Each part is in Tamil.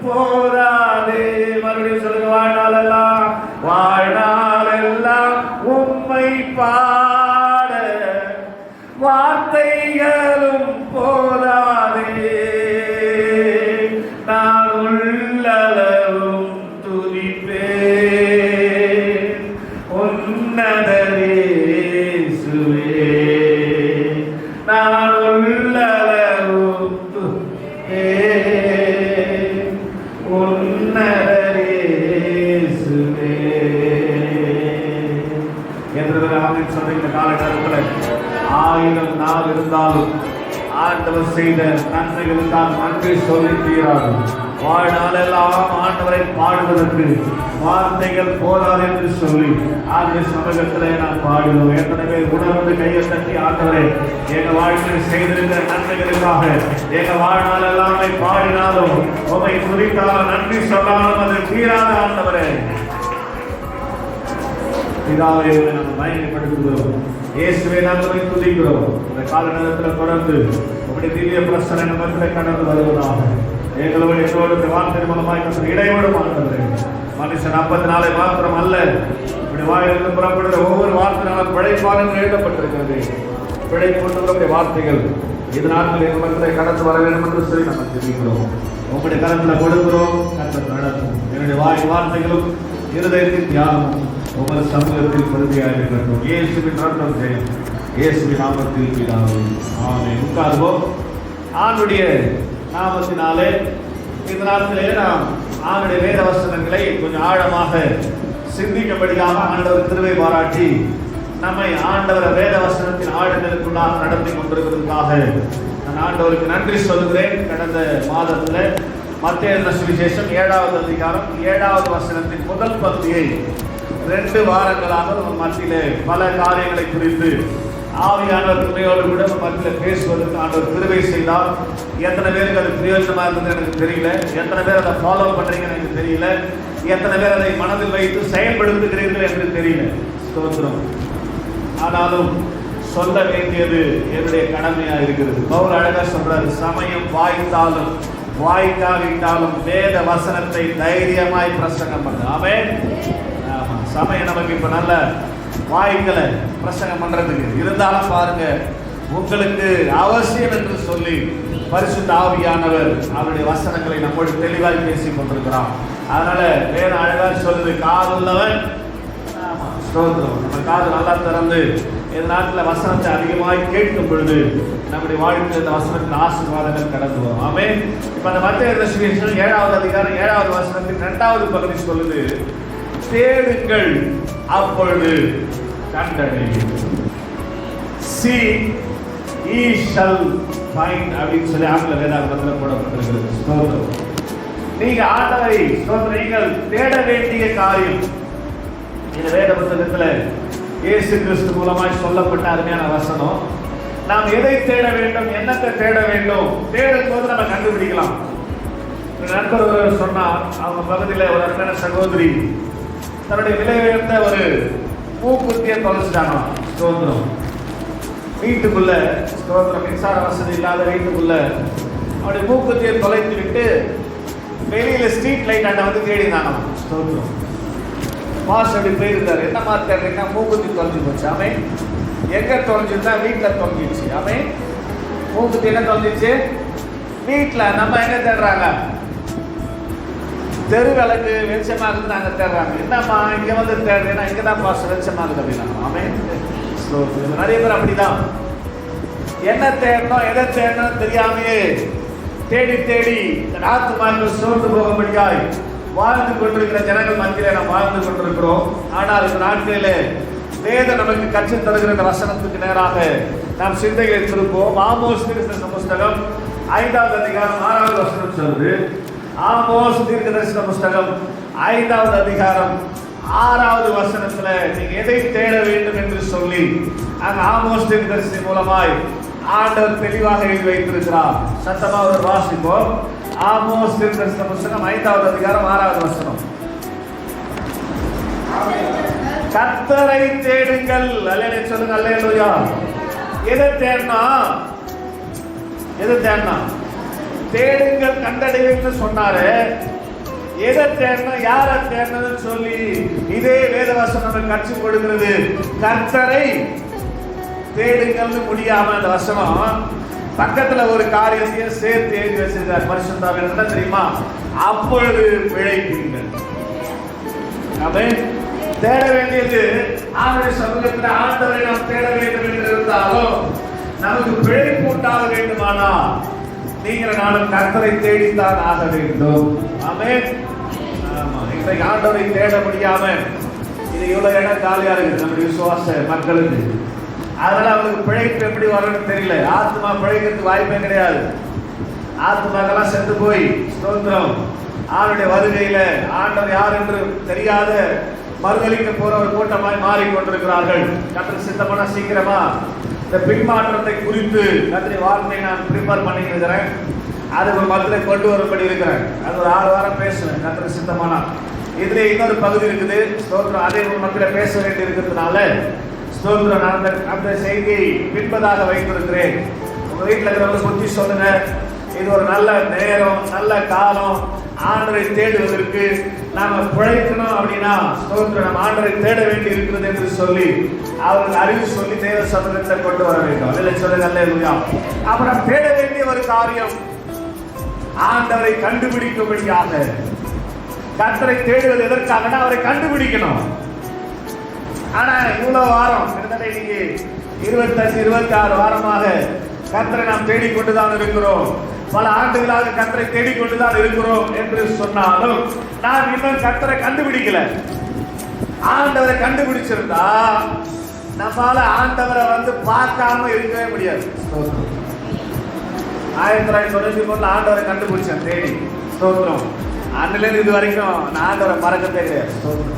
போதாதே. மறுபடியும் சொல்லுங்க, வாழ்நாளெல்லாம் உம்மை பாட வார்த்தைகளும் போதாதே. நான் உள்ளளவும் துதிப்பேன் உன்னதரே இயேசுவே. நான் உள்ளளவும் துதிப்பேன் உன்னதரே இயேசுவே. என்று ஆமென் சொல்ற இந்த காலகட்டத்தில் 1000 நாள் இருந்தாலும் ஆண்டவர் செய்த நன்மைகளுக்காக நன்றி சொல்லி தீராது. வாழ்நாளெல்லாம் ஆண்டவரை பாடுவதற்கு வார்த்தைகள் போதாது என்று சொல்லி ஆண்டு சமூகத்திலே நாம் பாடுவோம். எத்தனை பேர் உணர்ந்து கையை தட்டி, ஆண்டவரை எங்க வாழ்க்கையில் செய்திருக்கிற நன்மைகளுக்காக எங்க வாழ்நாளெல்லாம் பாடினாலும் உமை குறித்தாலும் நன்றி சொன்னாலும் அது தீராத ஆண்டவரே. பிதாவே, நாம் மகிமைப்படுத்துகிறோம். இயேசுவே, நாங்கள் துதிக்கிறோம். இந்த கால நேரத்தில் தொடர்ந்து உங்களுடைய திவ்ய பிரசன்ன நமக்கு கடந்து வருவதாக. எங்களோடு வார்த்தை மூலமாக இடையோடு மாற்றுகிறேன். மனுஷன் 54 மாத்திரம் அல்ல, இப்படி வாயிலிருந்து புறப்படுகிற ஒவ்வொரு வார்த்தையினாலும் பிழைப்பான் என்று எழுதப்பட்டிருக்கிறது. பிழை கொண்டு வார்த்தைகள் இது நாட்கள் எங்கள் மக்களை கடந்து வர வேண்டும் என்று சொல்லி நாங்கள் தெரிவிக்கிறோம். உங்களுடைய கரத்தில் கொடுக்கிறோம். கருத்து நடக்கும். என்னுடைய வார்த்தைகளும் இருதயத்தின் தியாகமும் ஒவ்வொரு சமூகத்தில் பகுதியாக இருக்கட்டும். இயேசுவின் ரத்தம் ஜெயம். இயேசுவின் நாமத்தில் பிதாவே, ஆமென். உட்கார்வோம். ஆண்டுடைய நாமத்தினாலே இந்த நாட்களே நாம் ஆண்டுடைய வேத வசனங்களை கொஞ்சம் ஆழமாக சிந்திக்கும்படியாக ஆண்டவர் கிருபை பாராட்டி நம்மை ஆண்டவர் வேத வசனத்தின் ஆழங்களுக்குள்ளாக நடத்தி கொண்டிருக்கிறதுக்காக நான் ஆண்டவருக்கு நன்றி சொல்கிறேன். கடந்த மாதத்தில் மத்தேயு சுவிசேஷம் 7வது அதிகாரம் 7வது வசனத்தின் முதல் பகுதியை 2 வாரங்களாக மத்தியிலே பல காரியங்களை குறித்து ஆவியானவர் துணையோடு கூட மத்தியில் பேசுவதற்கு ஆண்டவர் கிருபை செய்தார். எத்தனை பேருக்கு அது பிரயோஜனமா இருந்தது எனக்கு தெரியல. எத்தனை பேர் அதை ஃபாலோ பண்றீங்கன்னு எனக்கு தெரியல. எத்தனை பேர் அதை மனதில் வைத்து செயல்படுத்துகிறீர்கள் என்று தெரியல. ஸ்தோத்திரம். ஆனாலும் சொல்ல வேண்டியது என்னுடைய கடமையா இருக்கிறது. பவுல் அழகா சொல்றாரு, சமயம் வாய்த்தாலும் வாய்க்காவிட்டாலும் வேத வசனத்தை தைரியமாய் பிரசங்கம் பண்ணு. ஆமென். ஆமா, சமயம் நமக்கு இப்ப நல்ல வாய்களை பிரசங்கம் பண்றதுக்கு இருந்தாலும் பாருங்க, உங்களுக்கு அவசியம் என்று சொல்லி பரிசுத்த ஆவியானவர் அவருடைய வசனங்களை நம்மோடு தெளிவாய் பேசி கொண்டிருக்கிறார். அதனால வேற அழகா சொல்லுது, காது உள்ளவன். ஸ்தோத்திரம். நம்ம காது நல்லா திறந்து இந்த நாட்டில் வசனத்தை அதிகமாய் கேட்கும் பொழுது நம்முடைய வாழ்க்கையில் இந்த வசனத்தின் ஆசீர்வாதங்கள் கடந்து வரும். ஆமென். இப்ப அந்த மத்தேயு சுவிசேஷம் 7வது அதிகாரம் 7வது வசனத்தின் 2வது பகுதி சொல்லுது, தேடுங்கள் அப்பொழுது கண்டடைவீர்கள். Seek ye shall find அப்படின்னு சொல்லி ஆங்கில வேதாகமத்தில் போடப்பட்டிருக்கிறது. ஸ்தோத்திரம். நீங்க ஆண்டவரை நீங்கள் தேட வேண்டிய காரியம் இந்த வேத புத்தகத்தில் இயேசு கிறிஸ்து மூலமாய் சொல்லப்பட்ட அருமையான வசனம். நாம் எதை தேட வேண்டும், என்னத்தை தேட வேண்டும், தேடும் போது நம்ம கண்டுபிடிக்கலாம். நண்பர் ஒருவர் சொன்னார், அவங்க பகுதியில் ஒரு அருமையான சகோதரி தன்னுடைய விலை உயர்ந்த ஒரு மூக்குத்தியை தொலைச்சிட்டாங்க. ஸ்தோத்திரம். வீட்டுக்குள்ள, ஸ்தோத்திரம், மின்சார வசதி இல்லாத வீட்டுக்குள்ள அவருடைய மூக்குத்தியை தொலைத்து விட்டு வெளியில ஸ்ட்ரீட் லைட் ஆண்ட வந்து தேடினாங்க. ஸ்தோத்திரம். மாஸ் அப்படி போயிருந்தாரு. என்ன மாதிரி தேடுறீங்கன்னா, மூக்குத்தி தொலைஞ்சு போச்சு. ஆமே. எங்க தொலைஞ்சிருந்தா வீட்டில் தொலைஞ்சிச்சு. ஆமே. மூக்குத்தி என்ன தொலைஞ்சிச்சு? வீட்டில். நம்ம எங்க தேடுறாங்க? தெரு விளக்கு வெளிச்சமாகுது நாங்கள் தேடுறாங்க. என்னம்மா இங்கே வந்து தேடுறேன்னா, இங்கே தான் பாஸ் வெளிச்சமாகுது அப்படின்னா. ஆமே. நிறைய பேர் அப்படிதான். என்ன தேடணும், எதை தேடணும் தெரியாமையே தேடி தேடி ஆத்துமாக்கள் சோர்ந்து போகும்படியாய் வாழ்ந்து கொண்டிருக்கிற ஜனங்கள் மத்தியிலே நாம் வாழ்ந்து கொண்டிருக்கிறோம். ஆனால் இந்த நாட்களிலே வேதம் நமக்கு கற்றுத் தருகிற வசனத்துக்கு நேராக நாம் சிந்தைகளை திருப்போம். ஆமோஸ் தீர்க்கதரிசன புஸ்தகம் 5வது அதிகாரம் 6வது வசனம் சொல்லுது. ஆமோஸ் தீர்க்கதரிசன புஸ்தகம் 5வது அதிகாரம் 6வது வசனத்துல நீங்க எதை தேட வேண்டும் என்று சொல்லி அந்த ஆமோஸ் தீர்க்கதரிசி மூலமாய் ஆண்டவர் தெளிவாக எழுதி வைத்திருக்கிறார். சத்தமா ஒரு வாசிப்போம். ஆமோஸ் தீர்க்கதரிசன புஸ்தகம் 5வது அதிகாரம் 6வது வசனம். கர்த்தரை தேடுங்கள். அல்லேலூயா சொல்லுங்க. அல்லேலூயா. எதை தேடணும்? எதை தேடணும்? தேடுங்கள் கண்டடைவீங்கன்னு சொன்னாரு. எதை தேடணும், யாரை தேடணும்னு சொல்லி இதே வேதவசனம் நமக்கு கற்றுக் கொடுக்கிறது. கர்த்தரை தேடுங்கள்னு முடியாம அந்த வசனம் பக்கத்துல ஒரு காரியத்தையும் சேர்த்து எழுதி வச்சிருக்கார் பரிசுத்தாவின். என்ன தெரியுமா? அப்பொழுது பிழைப்பீர்கள். தேட வேண்டியது ஆண்டவருடைய சமூகத்தில் ஆண்டவரை நாம் தேட வேண்டும் என்று இருந்தாலும் நமக்கு பிழைப்பு உண்டாக வேண்டுமானா நீங்கள் நானும் கர்த்தரை தேடித்தான் ஆக வேண்டும். ஆமென். ஆமா, இன்றைக்கு ஆண்டவரை தேட முடியாம இது இவ்வளவு இடம் காலியா இருக்குது நம்முடைய விசுவாச மக்களுக்கு. அதனால அவங்களுக்கு பிழைப்பு எப்படி வரணும்னு தெரியல. ஆத்மா பிழைக்கிறதுக்கு வாய்ப்பே கிடையாது. ஆத்மாக்கெல்லாம் செத்து போய் ஸ்தோத்திரம் ஆளுடைய வருகையில ஆண்டவர் யார் என்று தெரியாத மறுதளிக்க போற ஒரு கூட்டமாய் மாறிக்கொண்டிருக்கிறார்கள். கர்த்தர் சித்தமான சீக்கிரமா இந்த பின்மாற்றத்தை குறித்து கர்த்தருடைய வார்த்தையை நான் ப்ரிப்பேர் பண்ணிட்டு இருக்கிறேன். அது ஒரு மத்தியில கொண்டு வரும்படி இருக்கிறேன். அது ஒரு 6 வாரம் பேசுவேன் கர்த்தர் சித்தமானா. இதுல இன்னொரு பகுதி இருக்குது ஸ்தோத்திரம். அதே ஒரு மத்தியில பேச வேண்டி இருக்கிறதுனால ஸ்தோத்திரம் நான் அந்த செய்தியை பின்பதாக வைத்திருக்கிறேன். உங்க வீட்டில் இருக்கிறவங்க புத்தி சொல்லுங்க. இது ஒரு நல்ல நேரம், நல்ல காலம் ஆண்டவரை தேடுவதற்கு நாம பிழைக்கணும். அப்படின்னா ஸ்தோத்திரம் நம்ம ஆண்டவரை தேட வேண்டி இருக்கிறது என்று சொல்லி அவர்கள் அறிவு சொல்லி தேவ சமூகத்தை கொண்டு வர வேண்டும். அதில் சொல்லுங்க அல்லேலூயா. அப்ப நாம் தேட வேண்டிய ஒரு காரியம் ஆண்டவரை கண்டுபிடிக்கும்படியாக. கர்த்தரை தேடுவது எதற்காக? அவரை கண்டுபிடிக்கணும். ஆனா இவ்வளவு வாரம் கிட்டத்தட்ட இன்னைக்கு 25-26 வாரமாக கர்த்தரை நாம் தேடிக்கொண்டுதான் இருக்கிறோம். பல ஆண்டுகளாக கர்த்தரை தேடிக்கொண்டுதான் இருக்கிறோம் என்று சொன்னாலும் நாம் இன்னும் கர்த்தரை கண்டுபிடிக்கல. ஆண்டவரை கண்டுபிடிச்சிருந்தா நம்மால ஆண்டவரை பார்க்காம இருக்கவே முடியாது. 1993 ஆண்டவரை கண்டுபிடிச்சேன் தேடி ஸ்தோத்திரம். அன்னில இது வரைக்கும் நான் ஆண்டவரை மறக்கத்தே கிடையாது ஸ்தோத்திரம்.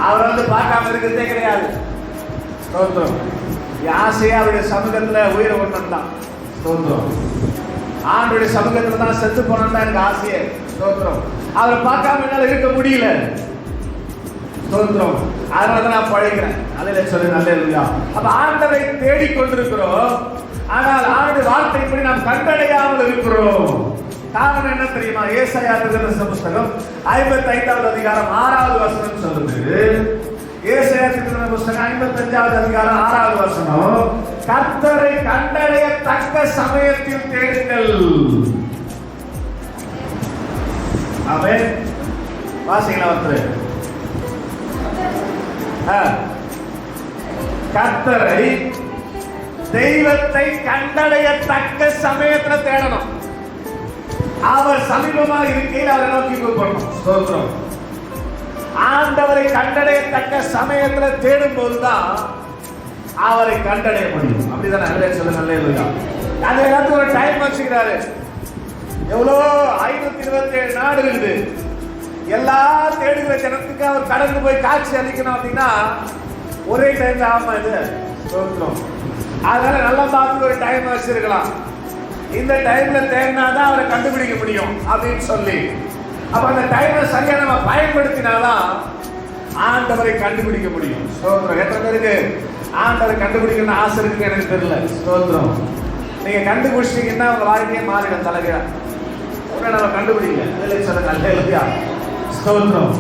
அவரை பார்க்காம இருக்கிறதே கிடையாது ஸ்தோத்திரம். ஆசையா அவருடைய சமூகத்துல உயிரை ஒண்ணு தான் ஸ்தோத்திரம். ஆண்டுடைய சமூகத்துல தான் செத்து போனோம் தான் எனக்கு ஆசையே ஸ்தோத்திரம். அவரை பார்க்காம என்னால இருக்க முடியல ஸ்தோத்திரம். அதனாலதான் நான் பழைக்கிறேன். அதில் சொல்லுங்க அல்லேலூயா. அப்ப ஆண்டவரை தேடிக்கொண்டிருக்கிறோம். ஆனால் ஆண்டு வார்த்தைப்படி நாம் கண்டடையாமல் இருக்கிறோம். காரணம் என்ன தெரியுமா? ஏசாயா தீர்க்கதரிசன புத்தகம் 55வது அதிகாரம் 6வது வசனம் சொல்லுது. ஏசாயா தீர்க்கதரிசன புத்தகம் 55வது அதிகாரம் 6வது வசனம், கர்த்தரை கண்டடையத்தக்க சமயத்தில் தேடுங்கள். ஆமென். வாசிங்களா ஒருத்தர். கர்த்தரை தெய்வத்தை கண்டடையத்தக்க சமயத்துல தேடணும். அவர் சமீபமாக இருக்கையில் அவரை நோக்கி கூப்பிடணும் ஸ்தோத்திரம். ஆண்டவரை கண்டடையத்தக்க சமயத்துல தேடும் போதுதான் அவரை கண்டடைய முடியும். அப்படிதான் நல்ல சொல்லுங்க அல்லேலூயா. அந்த நேரத்துல ஒரு டைம் வச்சுக்கிறாரு. எவ்வளோ 527 நாடு இருக்குது. எல்லா தேடுகிற ஜனத்துக்கு அவர் கடந்து போய் காட்சி அளிக்கணும் அப்படின்னா ஒரே டைம் ஆமா இது ஸ்தோத்திரம். அதனால நல்லா பார்த்து ஒரு டைம் வச்சிருக்கலாம். இந்த டைம்ல தேடினாதான் அவரை கண்டுபிடிக்க முடியும் அப்படின்னு சொல்லி, அப்ப அந்த டைமை சரியா நம்ம பயன்படுத்தினாதான் ஆண்டவரை கண்டுபிடிக்க முடியும் ஸ்தோத்திரம். எத்தனை பேருக்கு ஆண்டவரை கண்டுபிடிக்கணும்னு ஆசை இருக்கு எனக்கு தெரியல ஸ்தோத்திரம். நீங்க கண்டுபிடிச்சிட்டீங்கன்னா உங்க வாழ்க்கையே மாறிடும் தலைகீழா. உடனே நம்ம கண்டுபிடிக்கல அதில் சொல்ல நல்ல ஸ்தோத்திரம்.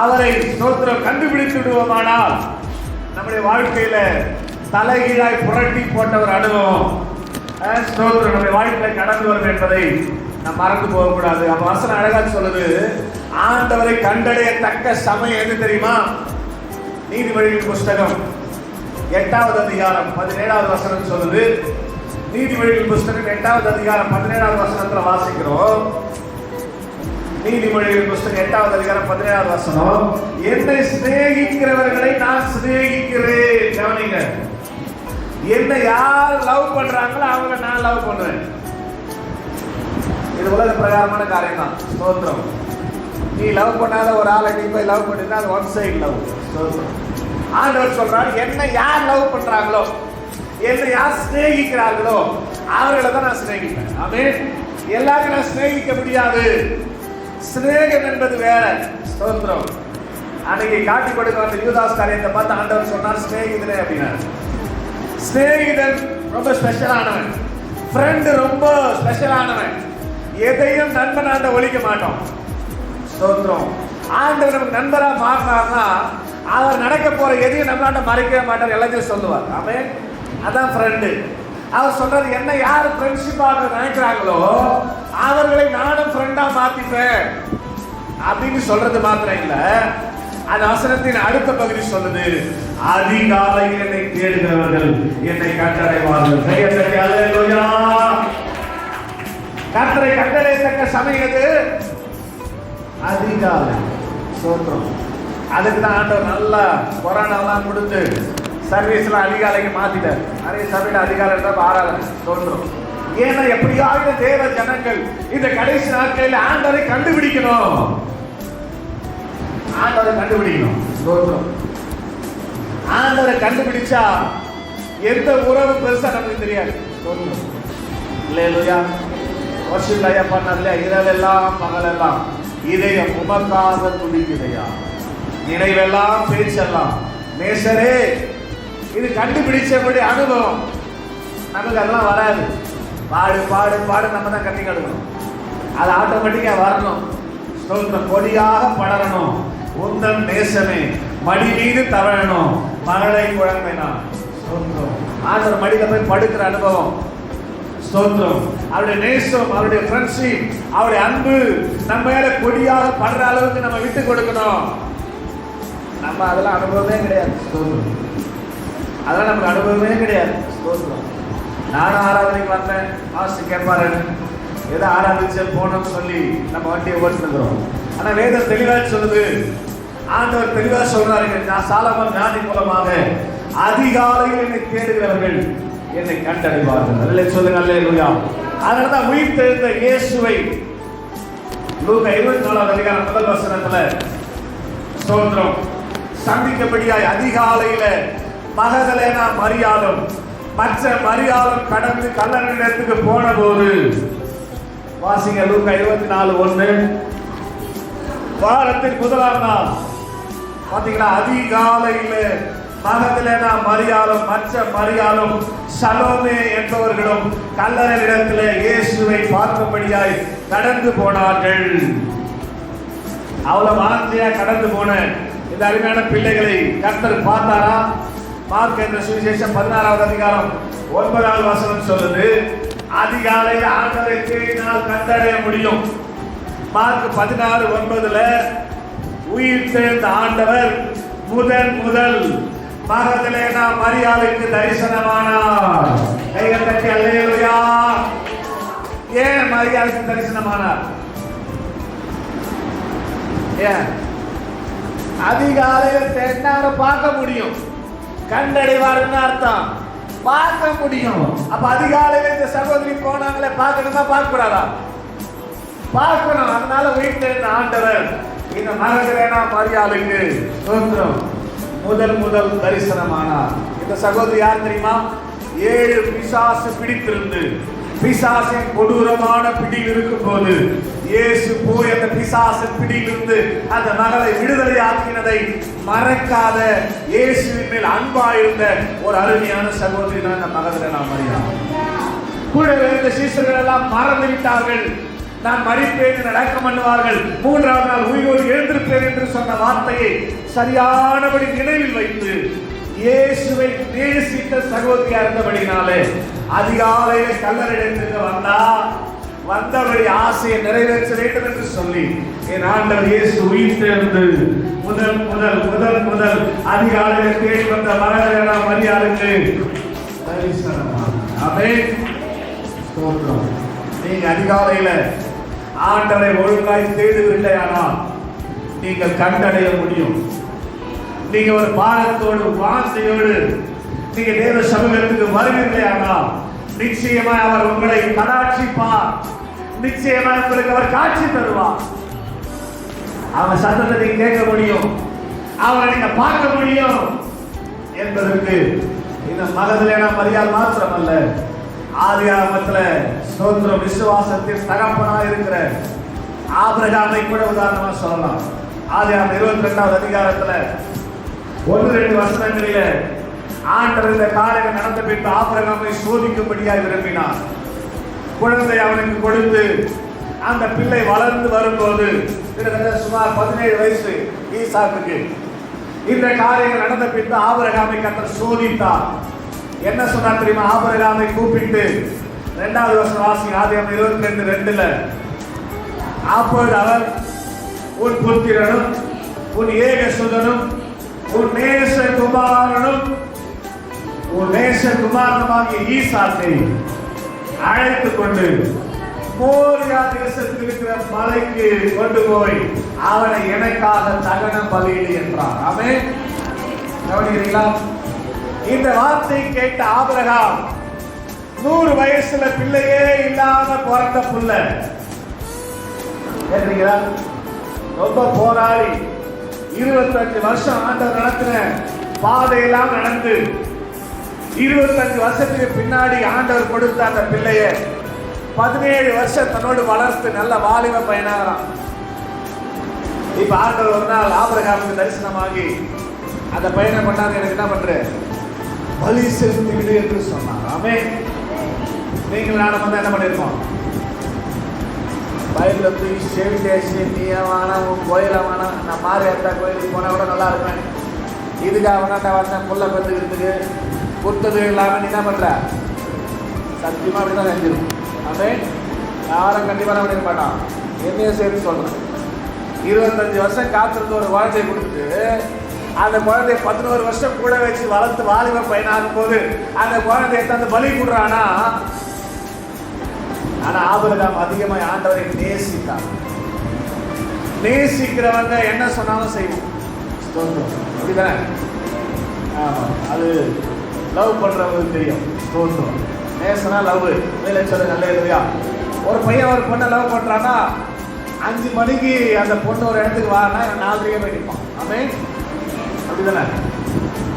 அவரை ஸ்தோத்திரம் கண்டுபிடித்து விடுவோமானால் நம்முடைய வாழ்க்கையில தலைகீழாய் புரட்டி போட்ட ஒரு அனுபவம் ஸ்தோத்திரம் நம்முடைய வாழ்க்கையில கடந்து வரும் என்பதை நாம் மறந்து போகக்கூடாது. அப்ப வசனம் அழகா சொல்லுது, ஆண்டவரை கண்டடையத்தக்க சமயம் எது தெரியுமா? நீதிமொழிகளின் புஸ்தகம் 8வது அதிகாரம் 17வது வசனம் சொல்லுது. நீதிமொழிகளின் புஸ்தகம் 8வது அதிகாரம் 17வது வசனத்துல வாசிக்கிறோம். நீதிமொழிகளின் புஸ்தகம் 8வது அதிகாரம் 17வது வசனம், என்னை சிநேகிக்கிறவர்களை நான் சிநேகிக்கிறேன். கவனிங்க, என்ன யார் லவ் பண்றாங்களோ அவங்க நான் லவ் பண்ணுவேன். இது உலக பிரகாரமான காரியம் தான் ஸ்தோத்திரம். நீ லவ் பண்ணாத ஒரு ஆளை நீ போய் லவ் பண்ணினா அது ஒன் சைடு லவ் ஸ்தோத்திரம். ஆண்டவர் சொல்றாரு, என்ன யார் லவ் பண்றாங்களோ, என்னை யார் சிநேகிக்கிறார்களோ அவர்களை தான் நான் சிநேகிப்பேன். ஆமென். எல்லாரும் நான் சிநேகிக்க முடியாது. சிநேகம் என்பது வேற ஸ்தோத்திரம். அன்னைக்கு காட்டி கொடுக்க வந்த யூதாஸ் காரியத்தை பார்த்து ஆண்டவர் சொன்னார் சிநேகிதனே அப்படின்னாரு. சிநேகிதன் ரொம்ப ஸ்பெஷலானவன், ஃப்ரெண்ட் ரொம்ப ஸ்பெஷலானவன். எதையும் நண்பனாண்ட ஒழிக்க மாட்டோம் ஸ்தோத்திரம். ஆண்டவர் நமக்கு நண்பரா மாறினார்னா அவர் நடக்க போற எதையும் நம்மளாட்ட மறைக்கவே மாட்டார், எல்லாத்தையும் சொல்லுவார். ஆமென். அதான் ஃப்ரெண்டு. அவர் சொல்றது, என்ன யார் ஃப்ரெண்ட்ஷிப்பா நினைக்கிறாங்களோ அவர்களை நானும் ஃப்ரெண்டா மாத்திப்பேன் அப்படின்னு சொல்றது மாத்திரம் இல்ல, அந்த வசனத்தின் அடுத்த பகுதி சொல்லுது, அதிகாலையில் என்னை தேடுகிறவர்கள் என்னை கண்டடைவார்கள். அல்லேலூயா. கர்த்தரை கண்டடையத்தக்க சமயம் எது? அதிகாலை. ஸ்தோத்திரம். அதுக்கு தான் ஆண்டவர் நல்லா கொரோனாலாம் கொடுத்து சர்வீஸ்லாம் அதிகாலைக்கு மாத்திட்டார். நிறைய சபையில அதிகாலை தான் ஆராதனை. ஸ்தோத்திரம். ஏன்னா எப்படியாவது தேவ ஜனங்கள் இந்த கடைசி நாட்களில் ஆண்டவரை கண்டுபிடிக்கணும். ஆண்டவரை கண்டுபிடிக்கணும். ஸ்தோத்திரம். ஆண்டவரை கண்டுபிடிச்சா எந்த உறவு பெருசா நமக்கு தெரியாது. ஸ்தோத்திரம். அல்லேலூயா. வசூல் ஐயா பண்ணல, இரவெல்லாம் பகலெல்லாம் இதயம் உமக்காக துடிக்குதையா, நினைவெல்லாம் பேச்செல்லாம் நேசரே. இது கண்டுபிடிச்சபடி அனுபவம். நமக்கு அதெல்லாம் வராது. பாடு பாடு பாடு நம்ம தான் கட்டி கழுவணும். அது ஆட்டோமேட்டிக்கா வரணும். ஸ்தோத்திரம். கொடியாக படரணும். உந்தன் நேசமே மடி மீது தவழணும், மகளை குழந்தைனா. ஸ்தோத்திரம். ஆண்டவர் மடியில போய் படுக்கிற அனுபவம். ஸ்தோத்திரம். அவருடைய நேசம், அவருடைய ஃப்ரெண்ட்ஷிப், அவருடைய அன்பு நம்ம மேல கொடியாக படுற அளவுக்கு நம்ம விட்டு கொடுக்கணும். நம்ம அதெல்லாம் அனுபவமே கிடையாது. ஸ்தோத்திரம். அதெல்லாம் நமக்கு அனுபவமே கிடையாது. ஸ்தோத்திரம். நானும் ஆராதனைக்கு வந்தேன், மாஸ்டர் கேட்பாரு ஏதோ ஆராதிச்சு போனோம்னு சொல்லி நம்ம வண்டியை ஓட்டுக்கிறோம். ஆனா வேதம் தெளிவா சொல்லுது, ஆண்டவர் தெளிவா சொல்றாரு, நான் சாலமோன் ஞானி மூலமாக அதிகாலையில் என்னை தேடுகிறவர்கள் என்னை கண்டடைவார்கள். அல்லே சொல்லுங்க. அல்லேலூயா. அதனாலதான் உயிர் தெழுந்த இயேசுவை லூக்கா 24 அதிகாரம் முதல் வசனத்துல ஸ்தோத்திரம் சந்திக்கப்படியாய் அதிகாலையில மகதலேனா மரியாளும் மற்ற மரியாளும் கடந்து கல்லறைக்கு போன போது, வாசிங்க லூக்கா 24:1. வாரத்தின் முதலாம் நாள் பாத்தீங்களா, அதிகாலையில மகதலேனா மரியாளும் மற்ற மரியாளும் சலோமே என்பவர்களும் கல்லறையிடத்தில் இயேசுவை பார்க்கும்படியாய் கடந்து போனார்கள். அவ்வளவு வாஞ்சியா கடந்து போன இந்த அருமையான பிள்ளைகளை கர்த்தர் பார்த்தாரா? மார்க் என்ற சுவிசேஷம் 16வது அதிகாரம் 9வது வசனம் சொல்லுது, அதிகாலையில் ஆண்டவரை தேடினால் கண்டடைய முடியும். மார்க் 16:9 உயிர் தெழுந்த ஆண்டவர் முதல் மகதலேனா மரியாளுக்கு தரிசனமானார். கைகள் தட்டி அல்லேலூயா. ஏன் மரியாளுக்கு தரிசனமானார்? ஏன்? அதிகாலையில் தேடினார பார்க்க முடியும், கண்டடைவாருன்னு அர்த்தம். பார்க்க முடியும். அப்ப அதிகாலையில் இந்த சகோதரி போனாங்களே, பார்க்கணுமா பார்க்க கூடாதா? பார்க்கணும். அதனால உயிர் தெழுந்த ஆண்டவர் இந்த மகதலேனா மரியாளுக்கு ஸ்தோத்திரம் முதல் தரிசனமானார். இந்த சகோதரி யார் தெரியுமா? 7 பிசாசு பிடித்திருந்து பிசாசின் கொடூரமான பிடியில் இருக்கும் போது இயேசு போய் அந்த பிசாசின் பிடியிலிருந்து அந்த மகளை விடுதலை ஆக்கினதை மறக்காத, இயேசுவின் மேல் அன்பாயிருந்த ஒரு அருமையான சகோதரி தான் இந்த மகதலேனா மரியாள். கூட இருந்த சீஷர்கள் எல்லாம் மறந்து விட்டார்கள். நான் மரிப்பேன் நடக்க பண்ணுவார்கள், 3ஆவது நாள் உயிரோடு எழுந்திருப்பேன் என்று சொன்ன வார்த்தையை சரியானபடி நினைவில் வைத்து இயேசுவை நேசித்த சகோதரியா இருந்தபடினாலே அதிகாலையில் கல்லறைக்கு வந்தவருடைய ஆசையை நிறைவேற்ற வேண்டும் என்று சொல்லி என் ஆண்டவர் இயேசு உயிர் தேர்ந்து முதல் அதிகாலையில் தேடி வந்த மகதலேனா மரியாளுக்கு தரிசனமானார். ஆமென். ஸ்தோத்திரம். நீங்க அதிகாலையில ஆண்டவரை ஒழுங்காய் தேடுவீர்களானால் நீங்கள் கண்டடைய முடியும். நீங்க ஒரு பாரத்தோடு வாஞ்சையோடு நீங்க தேவ சமூகத்துக்கு வருவீர்களானால் நிச்சயமாய் அவர் உங்களை கடாட்சிப்பார். நிச்சயமாய் உங்களுக்கு அவர் காட்சி தருவார். அவர் சத்தத்தை நீங்க கேட்க முடியும், அவரை நீங்க பார்க்க முடியும் என்பதற்கு இந்த மகதலேனா மரியாள் மாத்திரமல்ல, ஆதியாகமத்துல ஸ்தோத்திரம் விசுவாசத்தின் தகப்பனா இருக்கிற ஆபிரகாமை கூட உதாரணமா சொல்லலாம். ஆதியாகமம் 22வது அதிகாரத்துல 1-2 வசனங்களில ஆண்டவர் இந்த காரியம் நடந்த பின்பு ஆபிரகாமை சோதிக்கும்படியாய் விரும்பினார். குழந்தை அவனுக்கு கொடுத்து அந்த பிள்ளை வளர்ந்து வரும்போது கிட்டத்தட்ட சுமார் 17 வயசு ஈசாக்குக்கு. இந்த காரியங்கள் நடந்த பின்பு ஆபிரகாமை கர்த்தர் சோதித்தார். என்ன சொன்னார் தெரியுமா? ஆபிரகாமை கூப்பிட்டு 2வது வருஷம் வாசி, ஆதியாகமம் 22:2, அப்பொழுது அவர் உன் புத்திரனும் உன் ஏகசுதனும் உன் நேசகுமாரனுமாகிய ஈசாக்கை அழைத்துக் கொண்டு மோரியா தேசத்தில் இருக்கிற மலைக்கு கொண்டு போய் அவனை எனக்காக தகன பலியிடு என்றார். ஆமென். கவனிக்கிறீங்களா? இந்த வார்த்தை கேட்ட ஆபிரகாம் 100 வயசுல பிள்ளையே இல்லாம பிறந்த புள்ள. கேக்குறீங்களா? ரொம்ப போராடி 25 வருஷம் ஆண்டவர் நடத்தின பாதையெல்லாம் நடந்து 25 வருஷத்துக்கு பின்னாடி ஆண்டவர் கொடுத்த அந்த பிள்ளைய 17 வருஷம் தன்னோடு வளர்த்து நல்ல வாலிப பையனாகிறான். இப்ப ஆண்டவர் ஒரு நாள் ஆபிரகாமுக்கு தரிசனமாகி அந்த பையனை பண்ணாங்க, எனக்கு என்ன பண்ற, பலி செலுத்தி விடு என்று சொன்னார். ஆமென். நீங்கள் நானும் வந்து என்ன பண்ணிருக்கோம்? பைபிள தூக்கி செவி தேசி நீயா வேணாம், உன் கோயில வேணாம், நான் மாரியாத்தா கோயிலுக்கு போனா கூட நல்லா இருப்பேன், இதுக்காக வேணாட்டா வந்தேன் புள்ள பெற்றுக்கிறதுக்கு கொடுத்தது இல்லாம நீ என்ன பண்ற? சத்தியமா அப்படிதான் செஞ்சிருக்கும். ஆமென். யாரும் கண்டிப்பா என்ன பண்ணிருக்க மாட்டான். என்னையும் சேர்த்து சொல்றேன். 25 வருஷம் காத்திருந்து ஒரு குழந்தையை கொடுத்துட்டு அந்த குழந்தைய 11 வருஷம் கூட வச்சு வளர்த்து வாலிப பையனாகும் போது அந்த குழந்தைய தந்து பலி கொடுறானா? ஆனா ஆபிரகாம் அதிகமாக ஆண்டவரை நேசித்தார். நேசிக்கிறவங்க என்ன சொன்னாலும் செய்வோம். அப்படிதானே? ஆமா, அது லவ் பண்றவங்களுக்கு தெரியும். ஸ்தோத்திரம். நேசனா லவ் வேலை சொல்ல நல்ல இல்லையா? ஒரு பையன் ஒரு பொண்ணை லவ் பண்றான்னா 5 மணிக்கு அந்த பொண்ணு ஒரு இடத்துக்கு வானா 4:30 போய் நிற்பான். ஆமென். அப்படிதானே?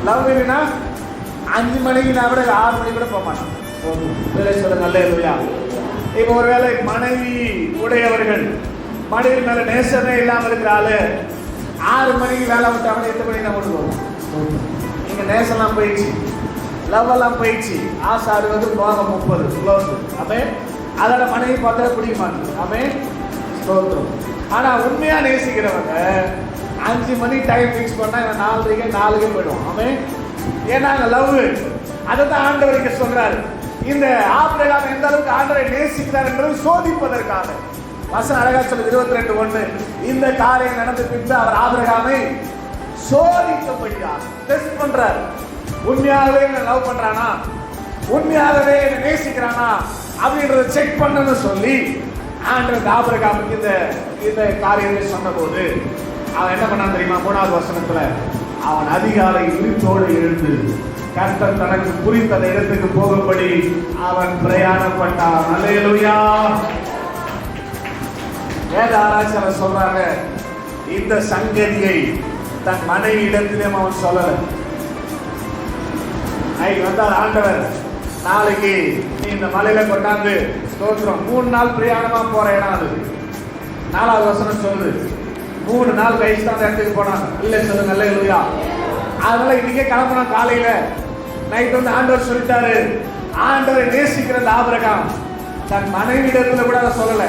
லவ் இல்லைன்னா 5 மணிக்கு நான் கூட 6 மணிக்கு கூட போக மாட்டான். வேலை சொல்ல நல்ல இல்லையா? இப்போ ஒருவேளை மனைவி உடையவர்கள் மனைவி மேல நேசமே இல்லாம இருக்கிற ஆளு 6 மணிக்கு வேலை விட்டாங்க, 8 மணிக்கு தான் கொண்டு போவோம். நீங்க நேசம்லாம் போயிடுச்சு, லவ் எல்லாம் போயிடுச்சு, ஆசை 60 போக 30 க்ளோஸ். ஆமே. அதோட மனைவி பார்த்தா பிடிக்க மாட்டேங்குது. ஆமே. ஸ்தோத்திரம். ஆனா உண்மையா நேசிக்கிறவங்க 5 மணி டைம் ஃபிக்ஸ் பண்ணா 4:30 போயிடுவோம். ஆமே. ஏன்னா லவ் அதை தான் ஆண்டவருக்கு சொல்றாரு. இந்த ஆபிரகாம் எந்த அளவுக்கு ஆண்டவரை நேசிக்கிறார் என்பதை சோதிப்பதற்காக வசனம் அழகா சொல்லுது 22:1, இந்த காரியம் நடந்த பின்பு அவர் ஆபிரகாமை சோதிக்கப்பட்டார். டெஸ்ட் பண்றார். உண்மையாகவே லவ் பண்றானா, உண்மையாகவே நேசிக்கிறானா அப்படின்றத செக் பண்ணணும்னு சொல்லி ஆண்டவர் ஆபிரகாமுக்கு இந்த காரியத்தை சொன்ன போது அவன் என்ன பண்ணான் தெரியுமா? 3வது வசனத்துல அவன் அதிகாலை இருட்டோடு எழுந்து கர்த்தர் தனக்கு குறித்த இடத்துக்கு போகும்படி அவன் பிரயாணப்பட்டான். அல்லேலூயா. வேத ஆராய்ச்சியாளர் சொல்றாங்க, இந்த சங்கதியை தன் மனைவி இடத்திலும் அவன் சொல்லல. வந்தார் ஆண்டவர், நாளைக்கு நீ இந்த மலையில கொண்டாந்து ஸ்தோத்திரம் 3 நாள் பிரயாணமா போற இடம் அது. 4வது வசனம் சொல்லுது 3 நாள் கழிச்சு தான் அந்த இடத்துக்கு போனாங்க. இல்லை சொல்லுங்க. அல்லேலூயா. அதனால இன்னைக்கே கிளம்புனா காலையில நைட் வந்து ஆண்டவர் சொல்லிட்டாரு. ஆண்டவரை நேசிக்கிற ஆபிரகாம் தன் மனைவியிடத்துல கூட அதை சொல்லல.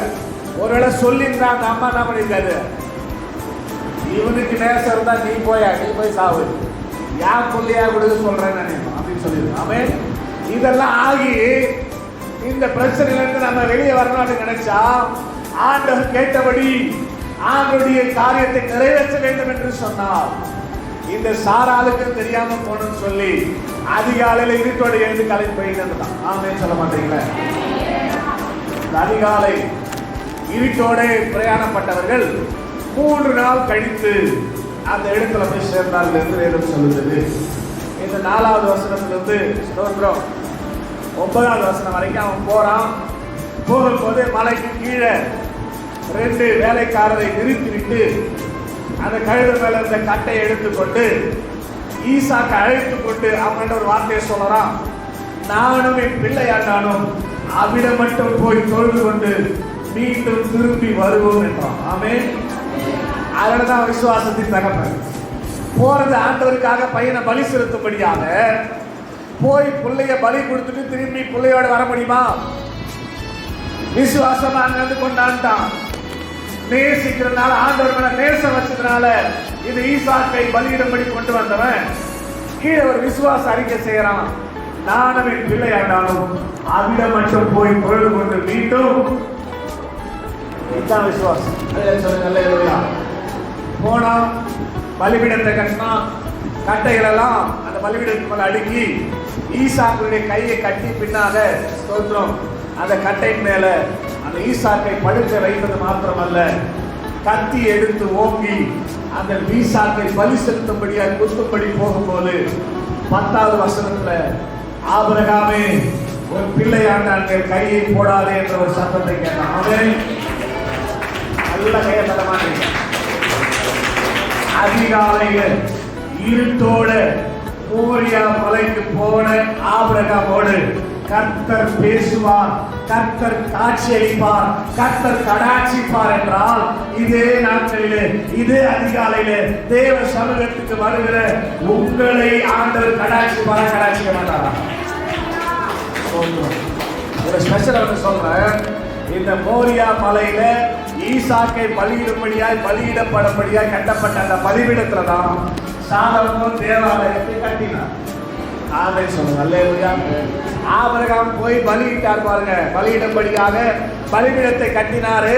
ஒருவேளை சொல்லியிருந்தா அந்த அம்மா என்ன பண்ணிருக்காரு, இவனுக்கு நேசம் இருந்தா நீ போய் சாவு, யார் சொல்லியா கொடுக்க சொல்றேன் அப்படின்னு சொல்லிடுறேன். ஆமென். இதெல்லாம் ஆகி இந்த பிரச்சனையில இருந்து நம்ம வெளியே வரணும்னு நினைச்சா ஆண்டவர் கேட்டபடி ஆண்டவருடைய காரியத்தை நிறைவேற்ற வேண்டும் என்று சொன்னார். இந்த சாராளுக்கு தெரியாம போனு சொல்லி அதிகாலையில இருட்டோட எழுந்து கலைக்கு போயிட்டு. ஆமென் சொல்ல மாட்டீங்களா? அதிகாலை இருட்டோட பிரயாணப்பட்டவர்கள் 3 நாள் கழித்து அந்த இடத்துல போய் சேர்ந்தார்கள் என்று வேதம் சொல்லுது. இந்த 4வது வசனத்திலிருந்து ஸ்தோத்திரம் 9வது வசனம் வரைக்கும் அவன் போறான். போகும்போது மலைக்கு கீழே 2 வேலைக்காரரை நிறுத்திவிட்டு அந்த கழுதை மேல இருந்த கட்டை எடுத்துக்கொண்டு ஈசாக்கை அழைத்து கொண்டு அவன் ஒரு வார்த்தையை சொல்லறான், நானும் என் பிள்ளையாண்டானும் அவிடம் மட்டும் போய் தொழுது கொண்டு மீண்டும் திரும்பி வருவோம் என்றான். ஆமென். அதனாலதான் விசுவாசத்தின் தகப்பன் போறது ஆண்டவருக்காக பையனை பலி செலுத்தும்படியாக போய் பிள்ளைய பலி கொடுத்துட்டு திரும்பி பிள்ளையோட வர முடியுமா? விசுவாசமா அங்கிருந்து கொண்டாண்டான். நேசிக்கிறதுனால, ஆண்டவர் மேல நேசம் வச்சதுனால இது ஈசாக்கை பலியிடும்படி கொண்டு வந்தவன் கீழே ஒரு விசுவாச அறிக்கை செய்யறான். நானும் என் பிள்ளையாண்டாலும் அவிடம் மட்டும் போய் பொழுது கொண்டு மீண்டும் இதுதான் விசுவாசம். நல்ல போனா பலிபீடத்தை கட்டினா, கட்டைகள் எல்லாம் அந்த பலிபீடத்துக்கு மேல அடுக்கி ஈசாக்குடைய கையை கட்டி பின்னாக ஸ்தோத்திரம் அந்த கட்டையின் மேல அந்த ஈசாக்கை படுக்க வைத்தது மாத்திரமல்ல, கத்தி எடுத்து ஓங்கி அந்த ஈசாக்கை பலி செலுத்தும்படியாக குத்தும்படி போகும்போது 10வது வசனத்துல ஆபிரகாமே ஒரு பிள்ளையாண்டாங்க கையை போடாதே என்ற ஒரு சத்தத்தை கேட்டான். அவன் நல்ல கையை தரமான அதிகாலையில இருட்டோட மோரியா மலைக்கு போன ஆபிரகாமோடு கர்த்தர் பேசுவார், கர்த்தர் காட்சியளிப்பார், கர்த்தர் கடாட்சிப்பார் என்றால் இதே நாட்களிலே இதே அதிகாலையிலே தேவ சமூகத்துக்கு வருகிற உங்களை ஆண்டவர் கடாட்சிப்பாரா கடாட்சிக்க மாட்டாரா? ஒரு ஸ்பெஷல் ஒன்று சொல்றேன். இந்த மோரியா மலையில ஈசாக்கை பலியிடப்படும்படியாய் கட்டப்பட்ட அந்த பலிபீடத்துல தான் சாலமோன் தேவாலயத்தை கட்டினார். ஆமே சொல்லுங்க. அல்லேலூயா. ஆபிரகாம் போய் பலியிட்டார் பாருங்க. பலியிடும்படியாக பலிபீடத்தை கட்டினாரு.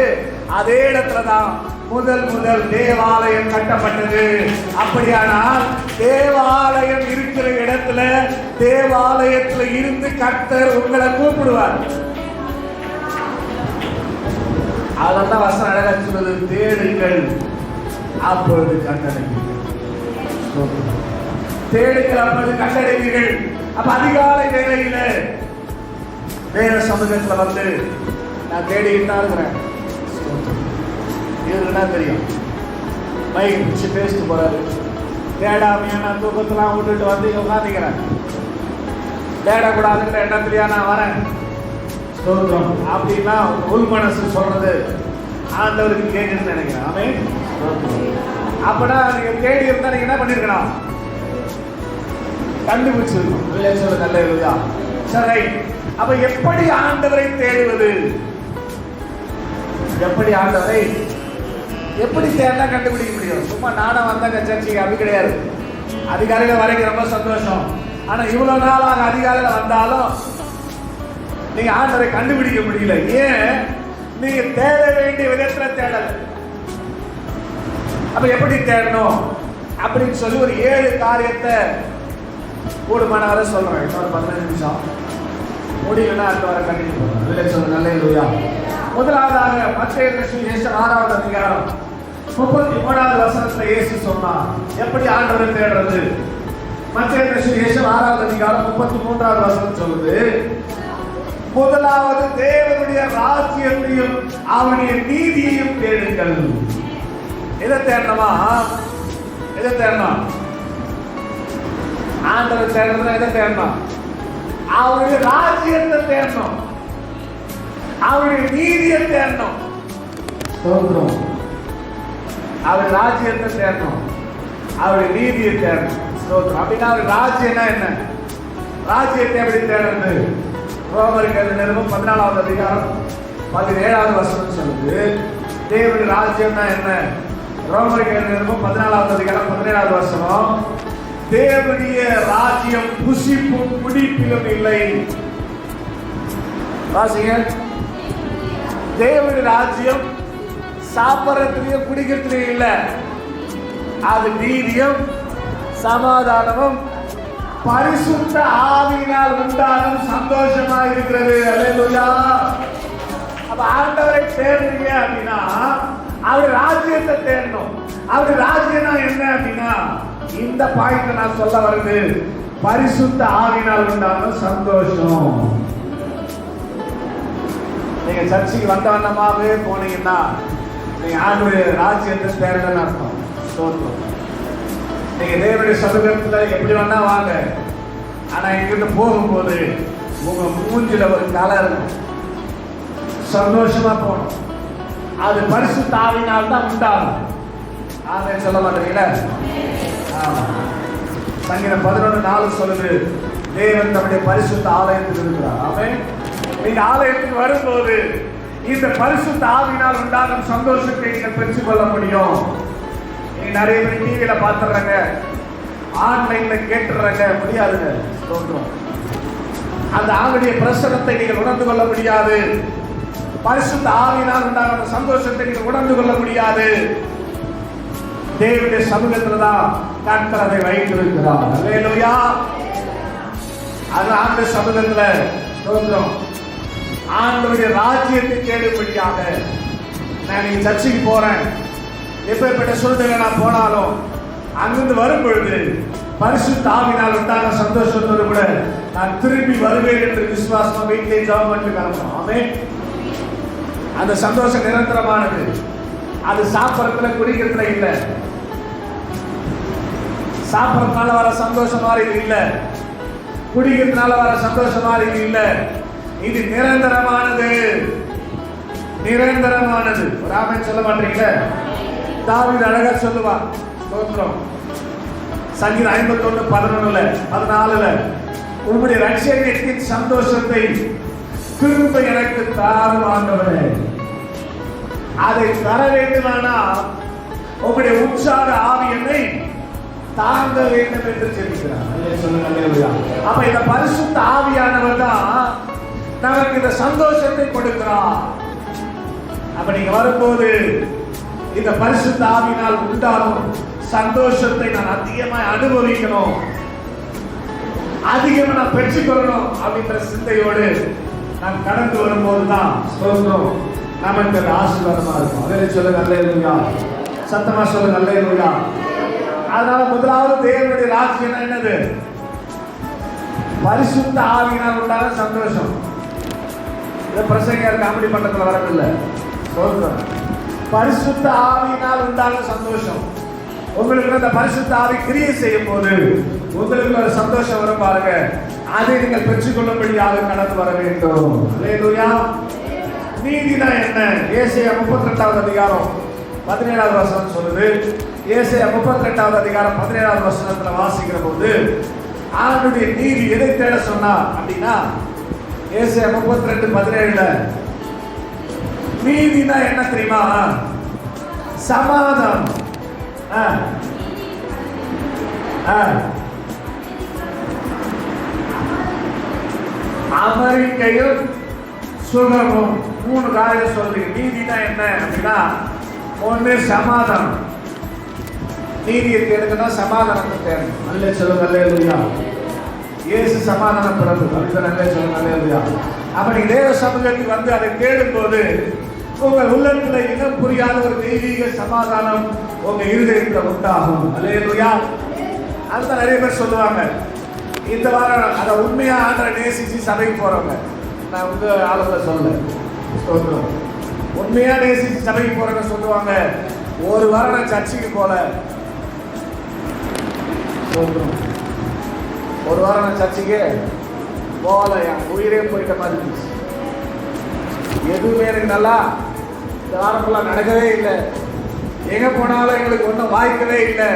அதே இடத்துலதான் முதல் தேவாலயம் கட்டப்பட்டது. அப்படியானால் தேவாலயம் இருக்கிற இடத்துல தேவாலயத்துல இருந்து கர்த்தர் உங்களை கூப்பிடுவார். அதான் வசனம் அழகா சொல்லுது, தேடுங்கள் அப்பொழுது கண்டடைவீர்கள். தேடுங்கள் அப்பொழுது கண்டடைவீர்கள். அப்ப அதிகாலை வேளையில வேற சமூகத்துல வந்து நான் தேடிக்கிட்டு தான் இருக்கிறேன். இதுன்னா தெரியும், மைக் பிடிச்சு பேசிட்டு போறாரு. தேடாமையா நான் தூக்கத்தெல்லாம் விட்டுட்டு வந்து உட்காந்துக்கிறேன். தேடக்கூடாதுங்கிற எண்ணத்திலேயா நான் வரேன். அப்படின்னா உள் மனசு சொல்றது ஆண்டவருக்கு கேட்குன்னு நினைக்கிறேன். ஆமென். அப்பனா நீங்க தேடி இருந்தா நீங்க என்ன பண்ணிருக்கணும்? கண்டுபிடிச்சிருக்கணும். இல்லையா சொல்ல நல்ல இல்லையா? சரி, அப்ப எப்படி ஆண்டவரை தேடுவது? எப்படி ஆண்டவரை எப்படி தேடினா கண்டுபிடிக்க முடியும்? சும்மா நானும் வந்தாங்க சர்ச்சைக்கு அப்படி கிடையாது. அதிகாலையில வரைக்கும் ரொம்ப சந்தோஷம். ஆனா இவ்வளவு நாளாக அதிகாலையில வந்தாலும் நீங்க ஆண்டவரை கண்டுபிடிக்க முடியல. ஏன்? நீங்க தேட வேண்டிய விதத்துல தேடல. அப்ப எப்படி தேடணும் அப்படின்னு சொல்லி ஒரு 7 காரியத்தை கூடுமான வரை சொல்றேன். இன்னொரு 15 நிமிஷம் முடியலன்னா அடுத்த வரை கண்டினியூ பண்ணுறேன். இல்லை சொல்ல நல்ல இல்லையா? முதலாவதாக மத்தேயு சுவிசேஷம் 6வது அதிகாரம் 33வது வசனத்துல இயேசு சொன்னார் எப்படி ஆண்டவரை தேடுறது. மத்தேயு சுவிசேஷம் 6வது அதிகாரம் 33வது வசனம் சொல்லுது, முதலாவது தேவனுடைய ராஜ்யத்தையும் அவருடைய நீதியையும் தேடுங்கள். எதை தேடணுமா? எதை தேடணும்? ஆண்டவரை தேடுறதுனா எதை தேடணும்? அவருடைய ராஜ்யத்தை தேடணும், அவருடைய நீதியை தேடணும். அவர் ராஜ்யத்தை தேடணும், அவருடைய நீதியை தேடணும். அப்படின்னா அவர் ராஜ்யம்னா என்ன? ராஜ்யத்தை எப்படி தேடுறது? ரோமருக்கு நிருபம் 14வது அதிகாரம் 17வது வசனம் சொல்லுது தேவனுடைய ராஜ்யம்னா என்ன. ரோமருக்கு நிருபம் 14வது அதிகாரம் 17வது வசனம், தேவனுடைய ராஜ்யம் புசிப்பும் குடிப்பிலும் இல்லை. வாசிங்க. தேவனுடைய ராஜ்யம் சாப்பிடறதுலயும் குடிக்கிறதுலயும் இல்ல. அது நீதியும் சமாதானமும் பரிசுத்த ஆவியினால் உண்டாகும் சந்தோஷமா இருக்கிறது. அல்லேலூயா. அப்ப ஆண்டவரை தேடுறீங்க அப்படின்னா அவர் ராஜ்யத்தை தேடணும். அவர் ராஜ்யம்னா என்ன அப்படின்னா இந்த பாயிண்ட் நான் சொல்ல வருது, பரிசுத்த ஆவியினால் உண்டாகும் சந்தோஷம். நீங்க சர்ச்சைக்கு வந்தவண்ணமாவே போனீங்கன்னா நீங்க ஆண்டவருடைய ராஜ்யத்தை தேடணும்னு அர்த்தம். ஸ்தோத்திரம். நீங்க தேவனுடைய சமூகத்துல எப்படி வேணா வாங்க, ஆனா எங்கிட்ட போகும்போது உங்க மூஞ்சில ஒரு கலை இருக்கும், சந்தோஷமா போகணும். அது பரிசுத்த ஆவியினால் தான் உண்டாகும். ஆமென் சொல்ல மாட்டீங்களா? சங்கீதம் 11:4 சொல்லுது, தேவன் நம்முடைய பரிசுத்த ஆலயத்தில் இருக்கிறார். ஆமென். நீங்க ஆலயத்துக்கு வரும்போது இந்த பரிசுத்த ஆவியினால் உண்டாகும் சந்தோஷத்தை நீங்கள் பெற்றுக் கொள்ள முடியும். நிறைய பேர் டிவியில பாத்துறாங்க, ஆன்லைன்ல கேட்டுறாங்க, முடியாதுங்க. அந்த ஆவியுடைய பிரசனத்தை நீங்கள் உணர்ந்து கொள்ள முடியாது. பரிசுத்த ஆவியினால் உண்டான சந்தோஷத்தை நீங்கள் உணர்ந்து கொள்ள முடியாது. தேவனுடைய சமூகத்துல தான் கர்த்தர் அதை வைத்திருக்கிறார். அல்லேலூயா. அது ஆண்டு சமூகத்துல ஸ்தோத்திரம். ஆண்டவருடைய ராஜ்யத்தை தேடும்படியாக நான் நீ சர்ச்சைக்கு போறேன், எப்பேற்பட்ட சூழ்நிலை நான் போனாலும் அங்கிருந்து வரும் பொழுது பரிசுத்த ஆவியினால் உண்டான சந்தோஷத்தோடு கூட நான் திரும்பி வருவேன் என்று விசுவாசமா வீட்டிலே ஜெபம் பண்ணி கிளம்பணும். ஆமென். அந்த சந்தோஷம் நிரந்தரமானது. அது சாப்பிடறதுல குடிக்கிறதுல இல்ல. சாப்பிடறதுனால வர சந்தோஷமா இது இல்ல, குடிக்கிறதுனால வர சந்தோஷமா இது இல்ல. இது நிரந்தரமானது. நிரந்தரமானது. ஒரு ஆமென் சொல்ல மாட்டீங்களா? தாவீது அழகா சொல்லுவான். ஸ்தோத்திரம். சங்கீதம் 51:11-14 உம்முடைய ரட்சகத்தின் சந்தோஷத்தை திரும்ப எனக்கு தாரும் ஆண்டவரே. அதை தர வேண்டுமானால் உம்முடைய உற்சாக ஆவி என்னை தாங்க வேண்டும் என்று சொல்லுகிறார். அப்ப இந்த பரிசுத்த ஆவியானவர் தான் நமக்கு இந்த சந்தோஷத்தை கொடுக்கிறார். அப்ப நீங்க வரும்போது இந்த பரிசுத்த ஆவியினால் உண்டாகும் சந்தோஷத்தை நான் அதிகமாக அனுபவிக்கணும், அதிகமாக நான் பெற்றுக்கொள்ளணும் அப்படின்ற சிந்தையோடு நான் கடந்து வரும்போதுதான் நமக்கு ஆசீர்வாதமா இருக்கும். அதே சொல்லுங்க அல்லேலூயா. சத்தமா சொல்லுங்க அல்லேலூயா. அதனால முதலாவது தேவனுடைய ராஜ்யம் என்னது? பரிசுத்த ஆவியினால் உண்டான சந்தோஷம். இந்த பிரசங்கர் காமெடி பண்டத்துல வரவில்லை. பரிசுத்த ஆவியினால் உண்டான சந்தோஷம். உங்களுக்கு அந்த பரிசுத்த ஆவி கிரியை செய்யும் போது உங்களுக்கு ஒரு சந்தோஷம் வரும் பாருங்க. அதை நீங்கள் பெற்றுக்கொள்ளும்படியாக கடந்து வர வேண்டும். அல்லேலூயா. நீதினா என்ன? ஏசாயா 32வது அதிகாரம் 17வது வசனம் சொல்லுது. ஏசாயா 32வது அதிகாரம் 17வது வசனத்துல வாசிக்கிற போது ஆண்டவருடைய நீதி எதை தேட சொன்னா அப்படின்னா, ஏசாயா 32:17 நீதினா என்ன தெரியுமா? சமாதானம். அமெரிக்கையும் சுகமும். 3 காரியம் சொல்றீங்க. நீதினா என்ன அப்படின்னா, ஒண்ணு சமாதானம். நீதியை தேடுங்கன்னா சமாதானத்தை தேடணும். நல்ல சொல்லுங்க அல்லேலூயா. இயேசு சமாதான பிறப்பு. அதுதான் நல்ல சொல்லுங்க அல்லேலூயா. அப்ப நீங்க தேவ சமூகத்துக்கு வந்து அதை தேடும் போது உங்கள் உள்ளத்துல இனம் புரியாத ஒரு தெய்வீக சமாதானம் உங்க இருதயத்துல உண்டாகும். அல்லேலூயா. அதுதான் நிறைய பேர் சொல்லுவாங்க. இந்த வாரம் அதை உண்மையா ஆண்டரை நேசிச்சு சபைக்கு போறவங்க, நான் உங்க ஆளுங்களை சொல்ல, உண்மையா நேசிச்சு சபைக்கு போறவங்க சொல்லுவாங்க, ஒரு வாரம் நான் சர்ச்சைக்கு போல, ஒரு வாரம் நான் சர்ச்சைக்கு போல, என் உயிரே போயிட்ட மாதிரி இருந்துச்சு. எதுவுமே எனக்கு நல்லா இந்த வாரமெல்லாம் நடக்கவே இல்லை. எங்க போனாலும் எங்களுக்கு ஒன்றும் வாய்க்கவே இல்லை.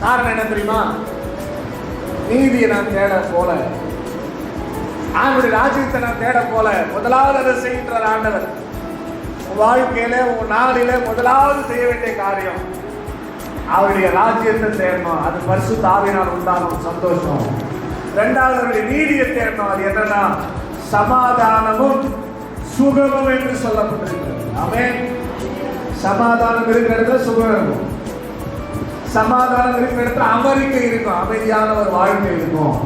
காரணம் என்ன தெரியுமா? நீதியை நான் தேட போல, ஆண்டவருடைய ராஜ்யத்தை நான் தேட போல. முதலாவது அதை செய்கின்றார் ஆண்டவர். உன் வாழ்க்கையில உன் நாளில முதலாவது செய்ய வேண்டிய காரியம் அவருடைய ராஜ்யத்தை தேடணும். அது பரிசுத்த ஆவியினால் உண்டாகும் சந்தோஷம். இரண்டாவது அவருடைய நீதியை தேடணும். அது என்னன்னா சமாதானமும் சுகமும் என்று சொல்லப்பட்டிருக்கிறது. ஆமென். சமாதானம் இருக்கிற இடத்துல சுகம் இருக்கும். சமாதானம் இருக்கிற இடத்துல அமெரிக்கை இருக்கும், அமைதியான ஒரு வாழ்க்கை இருக்கும்.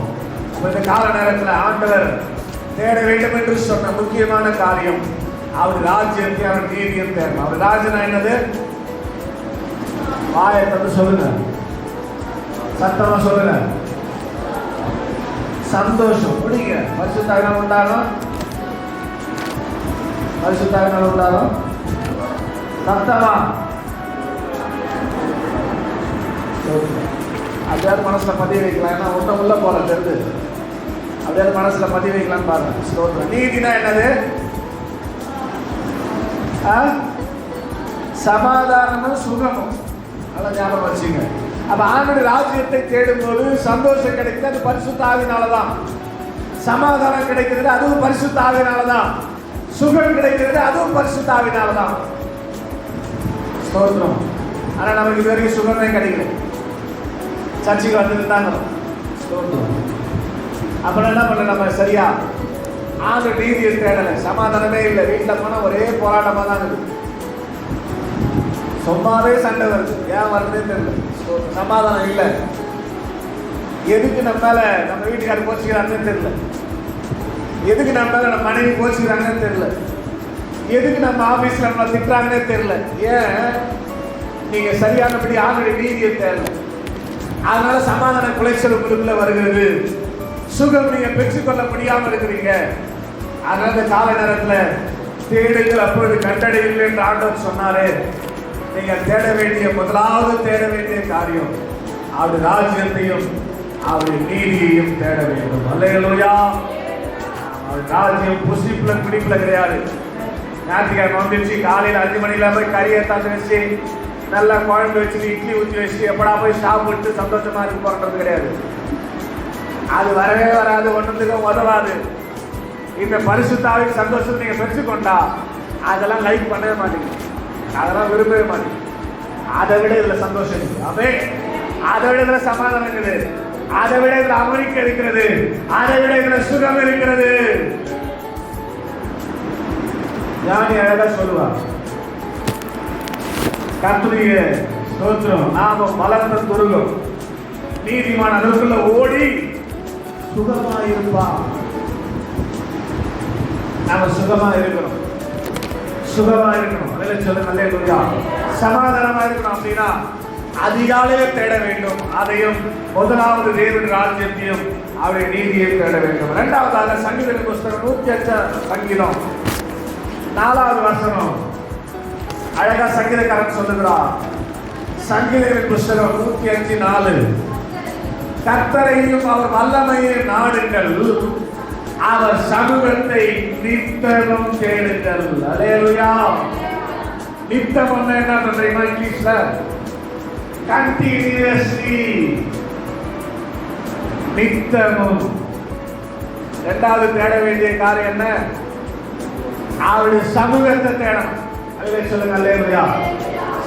இந்த கால நேரத்தில் ஆண்டவர் தேட வேண்டும் என்று சொன்ன முக்கியமான காரியம் அவர் ராஜ்யத்தை, அவர் நீதியும் தேடணும். அவர் ராஜ்யம் என்னது? வாயை தந்து சொல்லுங்க, சத்தமா சொல்லுங்க. சந்தோஷம். முடிங்க. பரிசுத்த உண்டாகும், பரிசுத்த உண்டாகும். சத்தமா அப்படியாவது மனசுல பதிவு வைக்கலாம். ஏன்னா ஒன்றும் உள்ள போல தெரிந்து அப்படியாவது மனசுல பதிவு வைக்கலாம் பாருங்க. நீதினா என்னது? சமாதானமும் சுகமும். நல்லா ஞாபகம் வச்சுங்க. அப்ப ஆண்டவருடைய ராஜ்யத்தை தேடும் போது சந்தோஷம் கிடைக்கிறது, அது பரிசுத்த ஆவியினாலதான். சமாதானம் கிடைக்கிறது, அதுவும் பரிசுத்த ஆவியினாலதான். சுகம் கிடைக்கிறது அதுவும் பரிசுத்த ஆவியினாலதான். ஸ்தோத்திரம். ஆனா நமக்கு இது வரைக்கும் சுகமே கிடைக்கல. சர்ச்சைக்கு வந்துருந்தாங்க. அப்புறம் என்ன பண்ண, நம்ம சரியா ஆண்டு நீதியை தேடலை, சமாதானமே இல்லை. வீட்டில் போனால் ஒரே போராட்டமாக தான் இருக்குது. சும்மாவே சண்டை வருது, ஏன் வருதுன்னே தெரியல. சமாதானம் இல்லை. எதுக்கு நம்ம மேல நம்ம வீட்டுக்காரர் கோச்சிக்கிறாங்கன்னு தெரியல, எதுக்கு நம்ம மேல நம்ம மனைவி கோச்சிக்கிறாங்கன்னு தெரியல, எதுக்கு நம்ம ஆபீஸ்ல நம்ம திட்டுறாங்கன்னே தெரியல. ஏன்? நீங்க சரியானபடி ஆண்டுடைய நீதியை தேடல. அதனால சமாதான குலைச்சல் உங்களுக்குள்ள வருகிறது. சுகம் நீங்க பெற்றுக்கொள்ள முடியாமல் இருக்கிறீங்க. அதனால இந்த கால நேரத்தில் தேடுங்கள் அப்பொழுது கண்டடைகள் என்று ஆண்டவர் சொன்னாரு. நீங்க தேட வேண்டிய முதலாவது தேட வேண்டிய காரியம் அவருடைய ராஜ்யத்தையும் அவருடைய நீதியையும் தேட வேண்டும். அல்லேலூயா. அவருடைய ராஜ்யம் புசிப்புல குடிப்புல கிடையாது. ஞாயிற்றுக்கிழமை வந்துச்சு, காலையில் 5 மணில போய் கறியை தாந்து வச்சு நல்லா குழம்பு வச்சு இட்லி ஊற்றி வச்சு எப்படா போய் சாப்பிட்டு சந்தோஷமா இருக்கு போறது கிடையாது. அது வரவே வராது, ஒன்றுத்துக்கும் உதவாது. இந்த பரிசுத்தாவின் சந்தோஷத்தை நீங்க பெற்றுக்கொண்டா அதெல்லாம் லைக் பண்ணவே மாட்டீங்க, அதெல்லாம் விரும்பவே மாட்டீங்க. அதை விட இதுல சந்தோஷம் இருக்கு. அவே அதை விட இதுல சமாதானம் இருக்குது, அதை விட இதுல அமெரிக்கா இருக்கிறது, அதை விட இதுல சுகம் இருக்கிறது. ஞானி அழகா சொல்லுவார், கர்த்தருடைய ஸ்தோத்திரம் நாம மலர்ந்த துருகம் நீதிமான அளவுக்குள்ள ஓடி சுகமாயிருப்பான். நாம சுகமா இருக்கணும், சுகமா இருக்கணும். அதில் சொல்லுங்க அல்லேலூயா. சமாதானமா இருக்கணும் அப்படின்னா அதிகாலையே தேட வேண்டும். அதையும் முதலாவது தேவன் ராஜ்யத்தையும் அவருடைய நீதியை தேட வேண்டும். இரண்டாவதாக சங்கீத புஸ்தகம் 108 சங்கீதம் 4வது வசனம் அழகா சங்கீதக்காரன் சொல்லுகிறார். சங்கீத புஸ்தகம் 108:4 கர்த்தரையும் அவர் வல்லமையும் நாடுங்கள், அவர் சமூகத்தை நித்தமும் தேடுங்கள். அல்லேலூயா. நித்தம் என்ன தெரியுமா இங்கிலீஷ்ல? கண்டினியூஸ்லி, நித்தமும். இரண்டாவது தேட வேண்டிய காரியம் என்ன? அவருடைய சமூகத்தை தேடணும். அல்லே சொல்லுங்க அல்லேலூயா.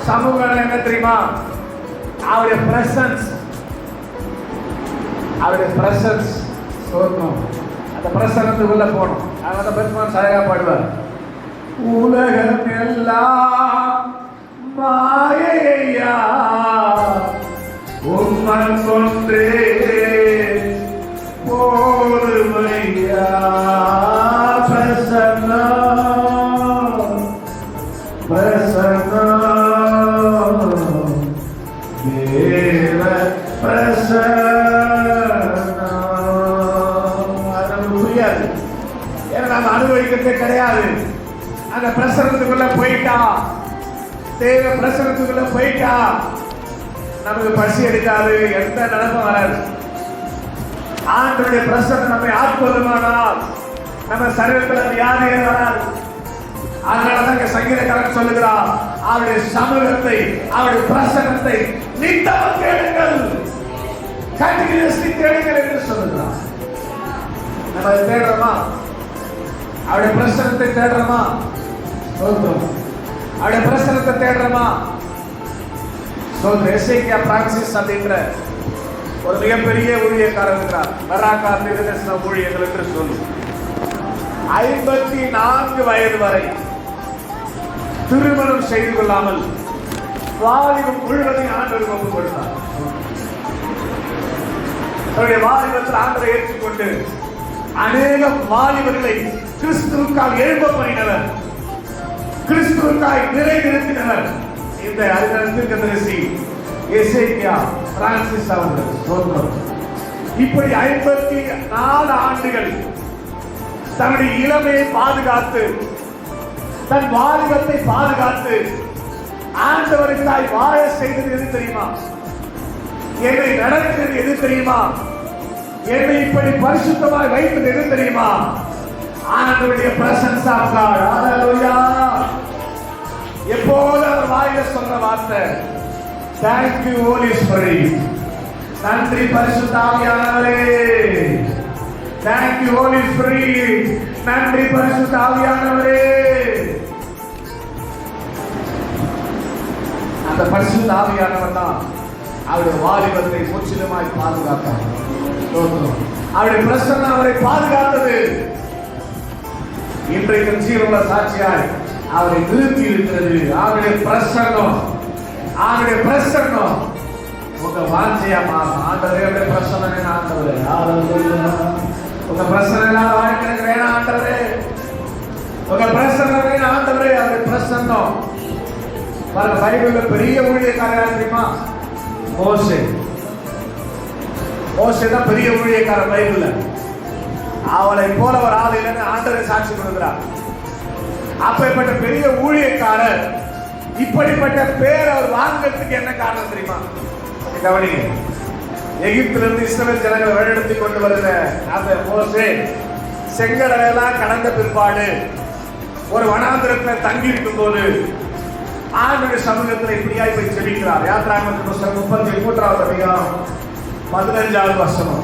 சமூகம் என்ன தெரியுமா? அவருடைய பிரசன்ஸ், அவருடைய பிரசன்ஸ் சொல்லணும். அந்த பிரசனத்துக்குள்ள போகணும். அதனால பெருமான் சரியா பாடுவார், உலகம் எல்லாம் மாயையா உம்மன் கொன்றே போதுமையா. பிரசன்னா பிரசன்னா தேவ பிரசன்னா. நம்ம அனுபவிக்கிறதே கிடையாது. அந்த பிரசனத்துக்குள்ள போயிட்டா, தேவ பிரசனத்துக்குள்ள போயிட்டா நமக்கு பசி எடுக்காது, எந்த நிலைமை வராது. ஆண்டவருடைய பிரசனம் நம்மை ஆட்கொள்ளுமானால் நம்ம சரீரத்தில் வியாதியே வராது. அதனாலதான் சங்கீதக்காரன் சொல்லுகிறார், அவருடைய சமூகத்தை அவருடைய பிரசனத்தை நித்தம் தேடுங்கள், கண்டினியூஸ்லி தேடுங்கள் என்று சொல்லுகிறார். நம்ம அதை தேடுறோமா? அவருடைய பிரசனத்தை தேடுறோமா? அவருடைய பிரசனத்தை தேடுறோமா? எசேக்கியா பிரான்சிஸ் அப்படின்ற ஒரு மிகப்பெரிய ஊழியக்காரர் இருக்கிறார். பராக்கா தீர்க்கதரிசன ஊழியர்கள் என்று சொல்லி 54 வயது வரை திருமணம் செய்து கொள்ளாமல் வாலிபம் முழுவதையும் ஆண்டவருக்கு ஒப்புக் கொடுத்தார். அவருடைய வாலிபத்தில் ஆண்டவரை ஏற்றுக்கொண்டு அநேக வாலிபர்களை கிறிஸ்துவுக்காக எழுப்ப பண்ணினவர், கிறிஸ்துவுக்காய் நிலைநிறுத்தினவர் இந்த தீர்க்கதரிசி எசேக்கியா பிரான்சிஸ் அவர்கள். இப்படி 54 ஆண்டுகள் தன்னுடைய இளமையை பாதுகாத்து, தன் வாலிபத்தை பாதுகாத்து ஆண்டவருக்காய் வாழ செய்தது எது தெரியுமா? என்னை நடக்கிறது எது தெரியுமா? என்னை இப்படி பரிசுத்தமாய் வைத்தது எது தெரியுமா? ஆண்டவருடைய பிரசன்ஸ் ஆஃப் காட். ஹalleluya. எப்போது அவர் வாயில சொன்ன வார்த்தை, thank you holy spirit, நன்றி பரிசுத்த ஆவியானவரே, thank you holy spirit, நன்றி பரிசுத்த ஆவியானவரே. அந்த பரிசுத்த ஆவியானவர் தான் அவருடைய வாலிபத்தை முற்றிலுமாய் பாதுகாத்தார். அவருடைய பிரசன்னம் அவரை பாதுகாத்தது. இன்றைக்கு ஜீவனுள்ள சாட்சியாய் அவரை நிறுத்தி இருக்கிறது. அவருடைய பிரசன்னம், அவருடைய பிரசன்னம் உங்க வாஞ்சையா மாறும். ஆண்டவரே பிரசன்னம் ஆண்டவரே, உங்க பிரசன்னம் வாழ்க்கை வேணாம் ஆண்டவரே, உங்க பிரசன்னம் வேணும் ஆண்டவரே. அவருடைய பிரசன்னம் பைபிள்ல பெரிய ஊழியக்காரர் தெரியுமா? மோசே. மோசே தான் பெரிய ஊழியக்காரர் பைபிள்ல. அவளை போல ஒரு ஆள் இல்லைன்னு ஆண்டவரை சாட்சி கொடுக்கிறார். அப்பேற்பட்ட பெரிய ஊழியக்காரர் இப்படிப்பட்ட பேர் அவர் வாங்கிறதுக்கு என்ன காரணம் தெரியுமா? கவனிங்க. எகிப்திலிருந்து இஸ்ரவேல் ஜனங்களை வழிநடத்தி கொண்டு வருகிற அந்த மோசே செங்கடலெல்லாம் கடந்த பிற்பாடு ஒரு வனாந்திரத்தில் தங்கி இருக்கும் போது ஆண்டவருடைய சமூகத்தில் இப்படியாய் போய் ஜெபிக்கிறார். யாத்திராகமத்தின் புத்தகம் 33வது அதிகாரம் 15வது வசனம்.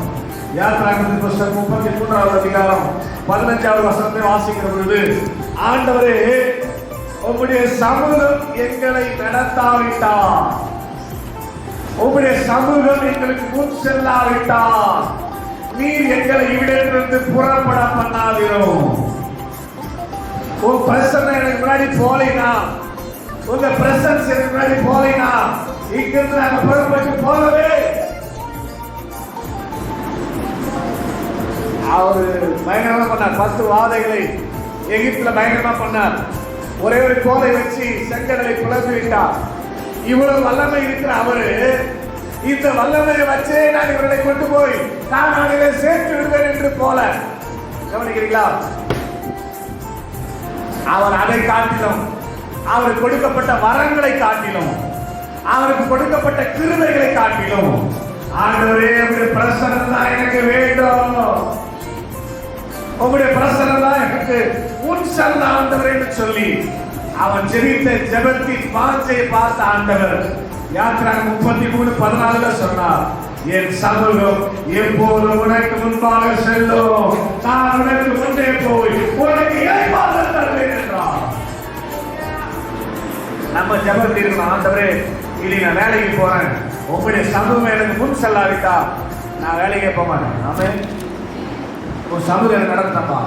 யாத்திராகமத்தின் புத்தகம் 33வது அதிகாரம் 15வது வசனத்தை வாசிக்கிற பொழுது, ஆண்டவரே உம்முடைய சமூகம் எங்களை நடத்தாவிட்டார், உம்முடைய சமூகம் எங்களுக்கு முன் செல்லாவிட்டார், நீர் எங்களை இவ்விடத்திலிருந்து புறப்பட பண்ணாதிரும். உன் பிரசன்னம் எனக்கு முன்னாடி போலினா, உங்க பிரசன்ஸ் எனக்கு முன்னாடி போலினா இங்கிருந்து நாங்க புறப்பட்டு போகவே. அவரு பயங்கரமா பண்ணார். 10 வாதைகளை எகிப்துல பயங்கரமா பண்ணார். ஒரே ஒரு கோலை வச்சு செங்கடலை பிளந்து விட்டார். இவ்வளவு வல்லமை இருக்கிற அவரு இந்த வல்லமையை வச்சே நான் இவர்களை கொண்டு போய் கானானிலே சேர்த்து விடுவேன் என்று போல. கவனிக்கிறீங்களா? அவர் அதை காட்டிலும், அவருக்கு கொடுக்கப்பட்ட வரங்களை காட்டிலும், அவருக்கு கொடுக்கப்பட்ட கிருபைகளை காட்டிலும், ஆண்டவரே உங்களுடைய பிரசன்னம் தான் எனக்கு வேண்டும், உங்களுடைய பிரசன்னம் தான் எனக்கு முன் செல்ல ஆண்டவர் என்று சொல்லி அவன் ஜெபித்த ஜெபத்தின் வாஞ்சையை பார்த்த ஆண்டவர் யாத்திராகமம் 33:14 சொன்னார், என் சமூகம் எப்போது உனக்கு முன்பாக செல்லும், நான் உனக்கு முன்னே போய் உனக்கு இளைப்பாறுதல் தருவேன் என்றார். நம்ம ஜெபத்தில் இருக்கணும், ஆண்டவரே இல்லை நான் வேலைக்கு போறேன், உங்களுடைய சமூகம் எனக்கு முன் செல்லாவிட்டா நான் வேலைக்கே போக மாட்டேன். ஆமென். உன் சமூகம் நடத்தப்பா,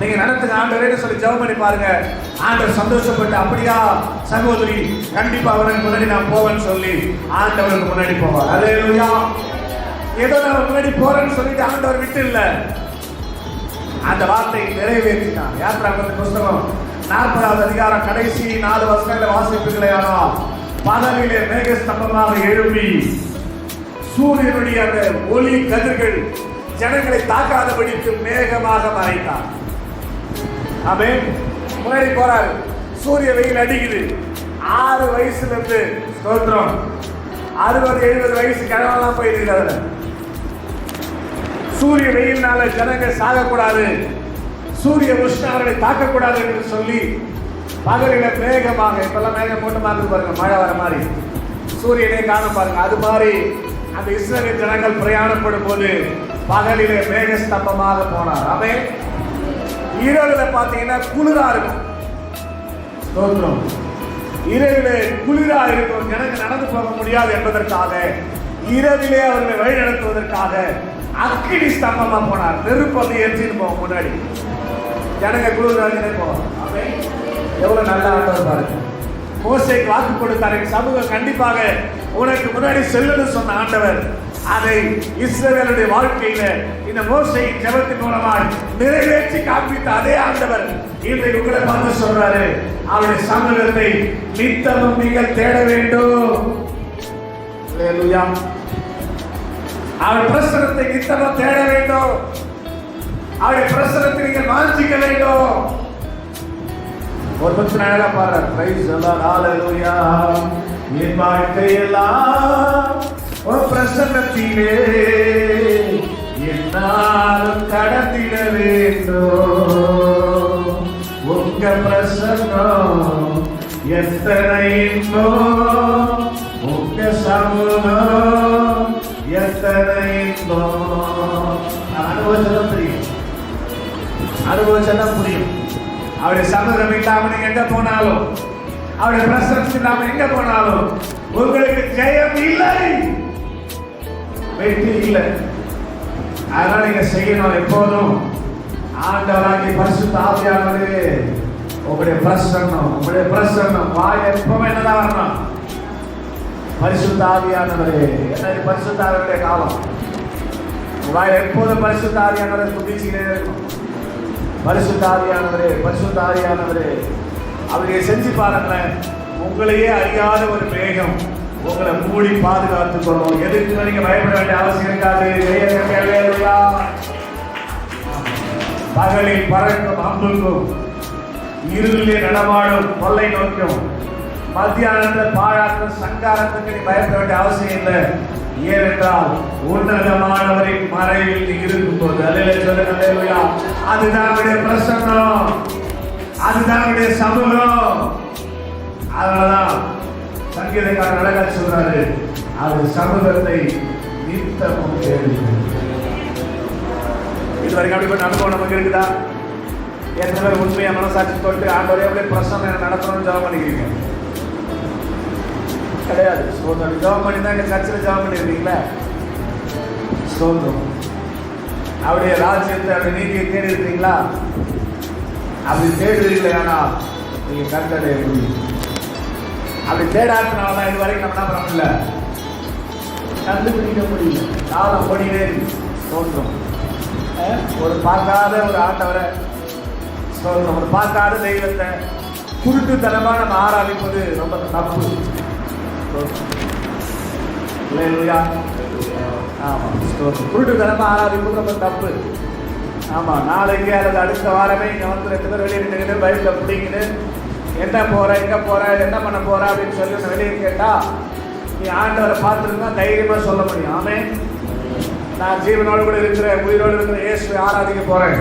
நீங்க நடத்துங்க ஆண்டவரே சொல்லி ஜெபம் பண்ணி பாருங்க. ஆண்டவர் சந்தோஷப்பட்டு, அப்படியா சகோதரி, கண்டிப்பா அவனுக்கு முன்னாடி நான் போவேன்னு சொல்லி ஆண்டவருக்கு முன்னாடி போவார். அல்லேலூயா. ஏதோ நான் முன்னாடி போறேன்னு சொல்லிட்டு ஆண்டவர் விட்டு இல்ல, அந்த வார்த்தையை நிறைவேற்றினார். யாத்திராகமத்தின் புத்தகம் 40வது அதிகாரம் கடைசி 4 வசனங்களை வாசிப்புகளே. ஆனால் பகலிலே மேகஸ்தம்பமாக எழும்பி சூரியனுடைய அந்த ஒளி கதிர்கள் ஜனங்களை தாக்காதபடிக்கு மேகமாக மறைத்தார். ஆமென். முன்னாடி போறாரு. சூரிய வெயில் அடிக்குது. 6 வயசுல இருந்து ஸ்தோத்திரம் 60-70 வயசு கிழவெல்லாம் போயிருக்கிறாரு. சூரிய வெயில்னால ஜனங்கள் சாகக்கூடாது, சூரிய உஷ்ணம் அவர்களை தாக்கக்கூடாது என்று சொல்லி பகலில மேகமாக, இப்பெல்லாம் மேகம் போட்டு மாதிரி பாருங்க, மழை வர மாதிரி சூரியனே காண பாருங்க. அது மாதிரி அந்த இஸ்ரவேல் ஜனங்கள் பிரயாணப்படும் போது பகலிலே மேகஸ்தம்பமாக போனார். ஆமென். இரவுல பாத்தீங்கன்னா குளிரா இருக்கும். ஸ்தோத்திரம். இரவிலே குளிரா இருக்கும், ஜனங்கள் நடந்து போக முடியாது என்பதற்காக இரவிலே அவர்களை வழி நடத்துவதற்காக அக்கினி ஸ்தம்பமா போனார். நெருப்பதை ஏற்றிட்டு போவோம் முன்னாடி, ஜனங்க குளிராக போவாங்க. ஆமென். எவ்வளவு நல்ல ஆண்டவர் பாருங்க. மோசேக்கு வாக்கு கொடுத்தார், சமூகம் கண்டிப்பாக உனக்கு முன்னாடி செல்லுன்னு சொன்ன ஆண்டவர் அதை இஸ்ரவேலுடைய வாழ்க்கையில இந்த மோசேயின் ஜெபத்தின் மூலமாக நிறைவேற்றி காண்பித்த அதே ஆண்டவர் இன்றைக்கு உங்களை பார்த்து சொல்றாரு, அவருடைய சமூகத்தை நித்தமும் நீங்கள் தேட வேண்டும். அல்லேலூயா. அவர் பிரசன்னத்தை நித்தமும் தேட வேண்டும். அவருடைய பிரசன்னத்தை நீங்கள் வாஞ்சிக்க வேண்டும். ஒரு பட்சம் அழகா பாடுறார், பிரைஸ் தி லார்ட், ஹalleluya. என் வாழ்க்கையெல்லாம் ஒரு பிரசன்னத்திலே என்னாலும் கடந்திட வேண்டும். உங்க பிரசன்னம் எத்தனை இன்பம், உங்க சமூகம் எத்தனை இன்பம். அனுபவம் தெரியும். அனுபவிச்சதான் புரியும். அவருடைய சமூகம் இல்லாம நீங்க எங்க போனாலும், அவருடைய பிரசன்ஸ் இல்லாம எங்க போனாலும் உங்களுக்கு ஜெயம் இல்லை, வெற்றி இல்லை. அதனால நீங்க செய்யணும் எப்போதும் ஆண்டவராகிய பரிசுத்த ஆவியானவரே உங்களுடைய பிரசன்னம் வாய் எப்பவும் என்னதான் வரணும்? பரிசுத்த ஆவியானவரே. என்ன பரிசுத்த ஆவியுடைய காலம், வாய் எப்போதும் பரிசுத்த ஆவியானவரை துதிச்சுக்கிட்டே இருக்கும். பரிசுத்த ஆவியானவரே அவரையே செஞ்சு பாருங்களேன். உங்களையே அறியாத ஒரு மேகம் உங்களை மூடி பாதுகாத்துக் கொள்ளும். எதுக்கு நீங்க பயப்பட வேண்டிய அவசியம் இருக்காது. பகலில் பறக்கும் அம்புக்கும், இருளிலே நடமாடும் கொள்ளை நோக்கும், மத்தியானத்தில் பாழாக்கும் சங்காரத்துக்கு நீ பயப்பட வேண்டிய அவசியம் இல்லை. ஏனென்றால் உன்னதமானவரின் மறைவில் நீ இருக்கும் போது அதுதான் பிரசன்னம், அதுதான் சமூகம். அதனாலதான் சங்கீதக்காரர் அழகா சொல்றாரு, அது சமூகத்தை நித்தமும் தேடி. இதுவரைக்கும் அப்படிப்பட்ட அனுபவம் நமக்கு இருக்குதா? எத்தனை பேர் உண்மையா மனசாட்சி தொட்டு ஆண்டவரே அப்படியே பிரசன்னம் நடத்தணும்னு ஜெபம் பண்ணிக்கிறீங்க? கிடையாது. ஜெபம் பண்ணி தான் சர்ச்சில் ஜெபம் பண்ணிருக்கீங்களா? ஸ்தோத்திரம். அவருடைய ராஜ்யத்தை, அவருடைய நீதியை தேடி இருக்கீங்களா? அப்படி தேடுறீங்களே, ஆனால் நீங்க கண்டடைய முடியும். அப்படி தேடாதனாலதான் இது வரைக்கும் நம்ம என்ன பண்ண முடியல, கண்டுபிடிக்க முடியல. காலம் ஓடினே தோன்றும். ஒரு பார்க்காத ஒரு ஆண்டவரை, ஒரு பார்க்காத தெய்வத்தை குருட்டுத்தனமா நம்ம ஆராதிப்பது ரொம்ப தப்பு. ஆமா, குருட்டுத்தனமா ஆராதிப்பது ரொம்ப தப்பு. ஆமா, நாளைக்கு அல்லது அடுத்த வாரமே இங்க வந்து 2 பேர் வெளியே நின்று பைக்ல பிடிக்கிட்டு என்ன போற, எங்க போற, என்ன பண்ண போற அப்படின்னு சொல்லி வெளியே கேட்டா நீ ஆண்டவரை பார்த்துருந்தா தைரியமா சொல்ல முடியும். ஆமே, நான் ஜீவனோடு கூட இருக்கிறேன், உயிரோடு இருக்கிற இயேசுவை ஆராதிக்க போறேன்.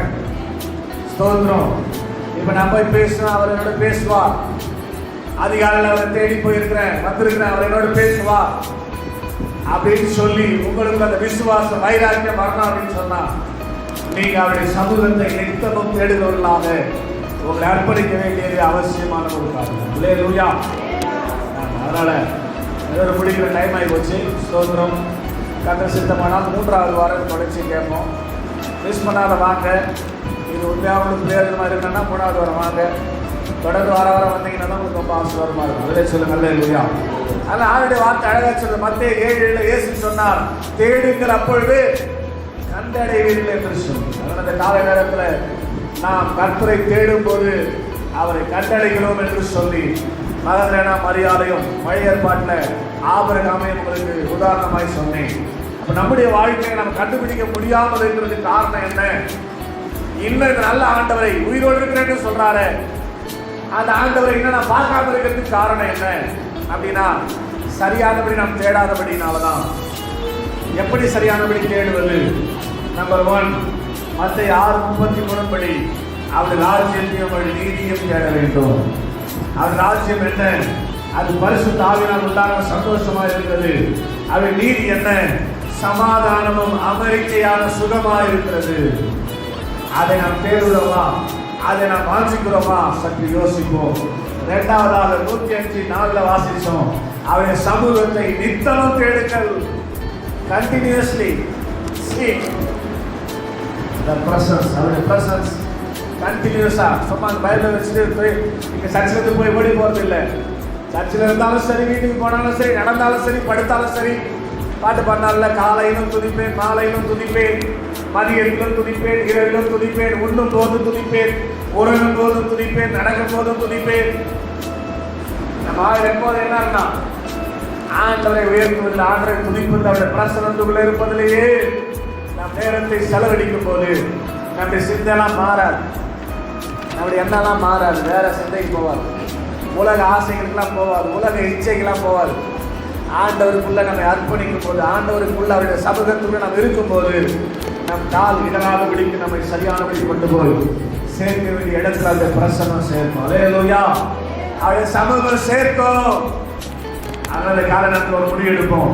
ஸ்தோத்திரம். இப்ப நான் போய் பேசுவேன், அவர் என்னோட பேசுவா. அதிகாலையில் அவரை தேடி போயிருக்கிறேன், வந்திருக்கிறேன், அவர் என்னோட பேசுவா அப்படின்னு சொல்லி உங்களுக்கு அந்த விசுவாச வைராக்கியம் வரணும் அப்படின்னு சொன்னா நீங்க அவருடைய சமூகத்தை நித்தமும் தேடுகிறவர்களாக உங்களை அர்ப்பணிக்க வேண்டியது அவசியமான ஒரு காரணம். அதனால ஏதோ முடிக்கிற டைம் ஆகி போச்சு. ஸ்தோத்திரம். கர்த்தர் சித்தமானால் 3வது வாரம் தொடர்ச்சி கேட்போம். மிஸ் பண்ணாத வாங்க. இது உண்மையாக பிரயோஜனமா இருக்குன்னா 3வது வாரம் வாங்க. தொடர்ந்து வாரம் வந்தீங்கன்னா தான் உங்களுக்கு ரொம்ப ஆசீர்வாதமா இருக்கும். அதிலே சொல்லுங்க. அல்லேலூயா. அதனால் ஆளுடைய வார்த்தை அழகா சொல்லுது. மத்தேயு 7:7 இயேசு சொன்னார், தேடுங்கள் அப்பொழுது கண்டடைவீர்கள் என்று சொல்லி. அதனால் அந்த காலை நேரத்தில் நாம் கர்த்தரை தேடும் போது அவரை கண்டடைகிறோம் என்று சொல்லி மகதலேனா மரியாதையும் பழைய ஏற்பாட்டில் ஆபிரகாமையும் உங்களுக்கு உதாரணமாய் சொன்னேன். அப்ப நம்முடைய வாழ்க்கையை நம்ம கண்டுபிடிக்க முடியாமல் இருக்கிறதுக்கு காரணம் என்ன? இன்னும் இந்த நல்ல ஆண்டவரை உயிரோடு இருக்கிறேன்னு சொல்றாரு, அந்த ஆண்டவரை இன்னும் நான் பார்க்காம இருக்கிறதுக்கு காரணம் என்ன அப்படின்னா சரியானபடி நாம் தேடாதபடினாலதான். எப்படி சரியானபடி தேடுவது? நம்பர் 1, மத்தேயு 6:33 படி அவர் ராஜ்யத்தையும் அவருடைய நீதியையும் தேட வேண்டும். அவர் ராஜ்யம் என்ன? அது பரிசுத்த ஆவியினால் உண்டான சந்தோஷமா இருக்கிறது. அவர் நீதி என்ன? சமாதானமும் அமெரிக்கையான சுகமா இருக்கிறது. அதை நாம் தேடுகிறோமா? அதை நாம் வாஞ்சிக்கிறோமா? சற்று யோசிப்போம். 2வதாக 105:4 வாசிச்சோம், அவருடைய சமூகத்தை நித்தமும் தேடுங்கள். Continuously seek the presence. அவருடைய presence கண்டினியூஸா. சும்மா பைபிள் வச்சுட்டு நீங்க சர்ச்சில் போய் ஓடி போறது இல்லை. சர்ச்சில் இருந்தாலும் சரி, வீட்டுக்கு போனாலும் சரி, நடந்தாலும் சரி, படுத்தாலும் சரி, பாட்டு பண்ணால காலையிலும் துதிப்பேன், மாலையிலும் துதிப்பேன், மதியத்திலும் துதிப்பேன், இரவிலும் துதிப்பேன், உண்ணும் போதும் துதிப்பேன், உறங்கும் போதும் துதிப்பேன், நடக்கும் போதும் துதிப்பேன். நம்ம எப்போது என்ன இருந்தா ஆண்டவரை உயர்த்துவதில், ஆண்டவரை துதிப்பதில், அவருடைய பிரசனத்துக்குள்ள இருப்பதிலேயே நம் நேரத்தை செலவழிக்கும் போது நம்முடைய சிந்தெல்லாம் மாறாது, நம்முடைய எண்ணெல்லாம் மாறாது, வேற சிந்தைக்கு போவாது, உலக ஆசைகளுக்கெல்லாம் போவாது, உலக இச்சைக்கெல்லாம் போவாது. ஆண்டவருக்குள்ள நம்ம அர்ப்பணிக்கும் போது, ஆண்டவருக்குள்ள அவருடைய சமூகத்துக்குள்ள நம்ம இருக்கும்போது நம் கால் இடராதபடிக்கு நம்மை சரியானபடி கொண்டு போய் சேர்க்க வேண்டிய இடத்துல அந்த பிரசனம் சேர்க்கும். அல்லேலூயா. அவருடைய சமூகம் சேர்க்கும். அதனால கால நேரத்தில் ஒரு முடிவு எடுப்போம்.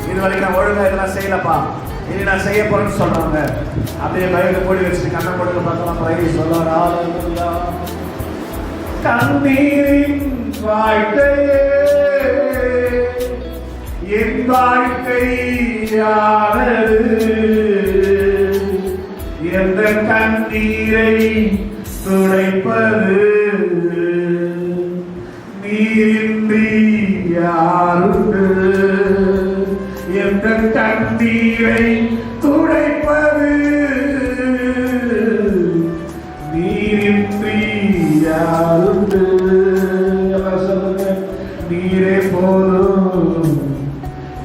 இது வரைக்கும் நான் ஒழுங்கா இதெல்லாம் செய்யலப்பா, இனி நான் செய்ய போறேன்னு சொல்றாங்க. அப்படியே பைபிள் மூடி வச்சுட்டு கண்ணை போட்டு பார்க்கலாம். பைபிள் சொல்றாங்க, கண்ணீரின் வாழ்க்கையே என் வாழ்க்கையானது, எந்த கண்ணீரை துடைப்பது நீரின்றி யாருண்டு, எந்த கண்ணீரை துடைப்பது நீரின்றி யாருண்டு. சொல்லுங்க, நீரே போதும்,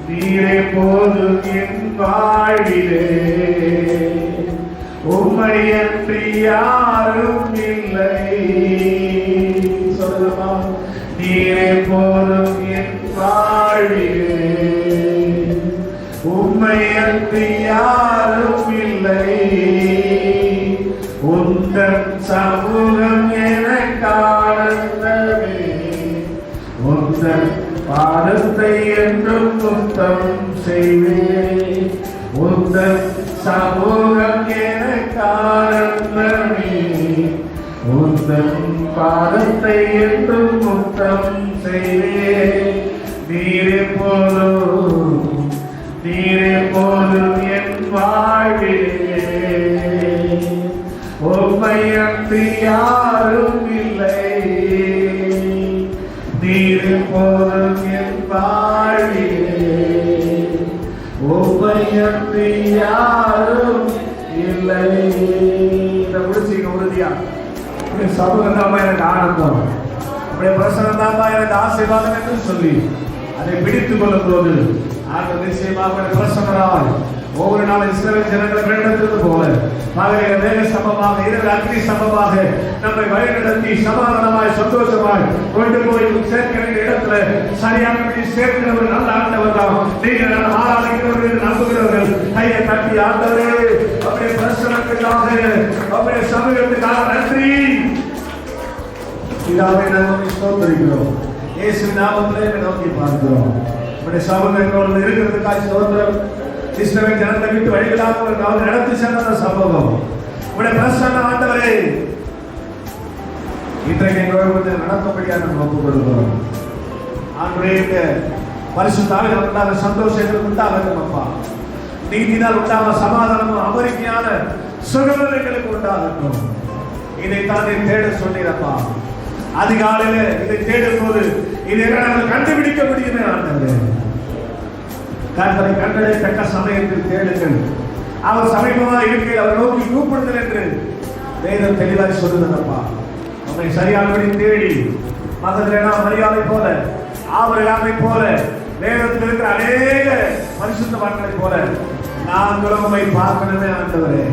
நீரே போதும் என் வாழ்விலே, உம்மையன்றி யாரும் இல்லை. சொல்லலாமா? நீரே போதும் என் வாழ்விலே, உம்மையன்றி யாரும் இல்லை. உந்தன் சமூகம் எனக்கானந்தமே, உந்தன் பாதத்தை என்றும் சுத்தம் செய்வேன். உந்தன் சமூகம் எனக்கானந்தமே, உந்தன் பாதத்தை என்றும் சுத்தம் செய்வேன். நீரே போதும், நீரே போதும் என் வாழ்விலே, உம்மையன்றி யாரும் இல்லை. நீரே போதும் என் வாழ்விலே, உம்மையன்றி யாரும் இல்லை. இதை முடிச்சுக்க உறுதியா. சமூகம் தான் எனக்கு ஆனந்தம், உடைய பிரசனம் தான் எனக்கு ஆசீர்வாதம் என்று சொல்லி அதை பிடித்துக் கொள்ளும் போது ஆண்டவர் நிச்சயமாக பிரசன்னராய் ஒவ்வொரு நாள் இஸ்ரவேல் ஜனங்களை வழிநடத்துவது போல பகலில் மேக சமமாக இரவு அக்னி சமமாக நம்மை வழிநடத்தி சமாதானமாய் சந்தோஷமாய் கொண்டு போய் சேர்க்க வேண்டிய இடத்துல சரியானபடி சேர்க்கிறவர் நல்ல ஆண்டவர் தான். நீங்கள் ஆராதிக்கிறவர்கள் நம்புகிறவர்கள் கையை தட்டி ஆண்டவரே அவருடைய பிரசனத்துக்காக அவருடைய சமூகத்துக்காக நன்றி. இதாவே நாங்கள் ஸ்தோத்திரிக்கிறோம். இயேசு நாமத்திலே நோக்கி பார்க்கிறோம். நம்முடைய சமூகங்களோடு இருக்கிறதுக்காக ஸ்தோத்திரம். இஸ்ரவேல் ஜனத்தை விட்டு வழிகளாக நடத்தி சென்ற சம்பவம் உடைய பிரசன்ன ஆண்டவரே இன்றைக்கு எங்களோடு நடக்கும்படியாக நம்ம ஒப்புக் கொடுக்கிறோம். ஆண்டவரே பரிசுத்தாவில உண்டான சந்தோஷங்கள் உண்டாகட்டும் அப்பா. நீதினால் உண்டான சமாதானமும் அமெரிக்கையான சுகங்கள் எங்களுக்கு உண்டாகட்டும். இதைத்தான் தேட சொன்னீரப்பா. அதிகாலையில இதை தேடும் போது இதை நாங்கள் கண்டுபிடிக்க முடியுமே ஆண்டவரே. கர்த்தரை கண்டடைத்தக்க சமயத்தில் தேடுங்கள், அவர் சமீபமாக இருக்கையில் அவர் நோக்கி கூப்பிடுங்கள் என்று வேதம் தெளிவாக சொல்லுதப்பா. நம்மை சரியானபடி தேடி மகதலேனா மரியாதை போல ஆபிரகாமை போல வேதத்தில் இருக்கிற அநேக பரிசுத்தவான்களை போல நாங்கள் உம்மை பார்க்கணுமே ஆண்டவரே,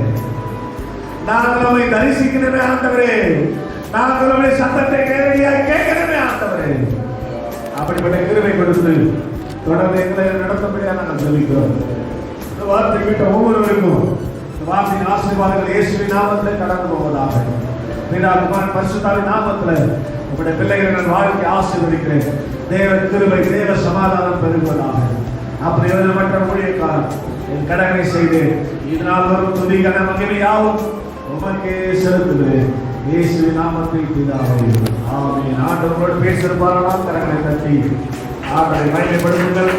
நாங்கள் உம்மை தரிசிக்கணுமே ஆண்டவரே, நாங்கள் உம்முடைய சத்தத்தை நேரடியாக கேட்கணுமே ஆண்டவரே. அப்படிப்பட்ட கிருபை கொடுத்து தொடர்ந்து எங்களை நடத்தபடியாக நாங்கள் சொல்லிக்கிறோம். இந்த வார்த்தை கேட்ட ஒவ்வொருவருக்கும் இந்த வார்த்தையின் ஆசீர்வாதங்கள் இயேசுவின் நாமத்தில் கடந்து போவதாக. பிதா குமாரன் பரிசுத்தாவின் நாமத்தில் உங்களுடைய பிள்ளைகளை வாழ்க்கை ஆசீர்வதிக்கிறேன். தேவ கிருபை தேவ சமாதானம் பெறுவதாக. அப்படி மற்ற ஊழியக்காரன் என் கடமை செய்தேன். இதனால் வரும் துதி கன மகிமையாவும் உமக்கே செலுத்துகிறேன். இயேசுவின் நாமத்தில் பிதாவே ஆமென். ஆண்டவரோடு பேசியிருப்பார்களா? கரங்களை தட்டி ஆண்டவரை மகிமைப்படுத்துங்கள்.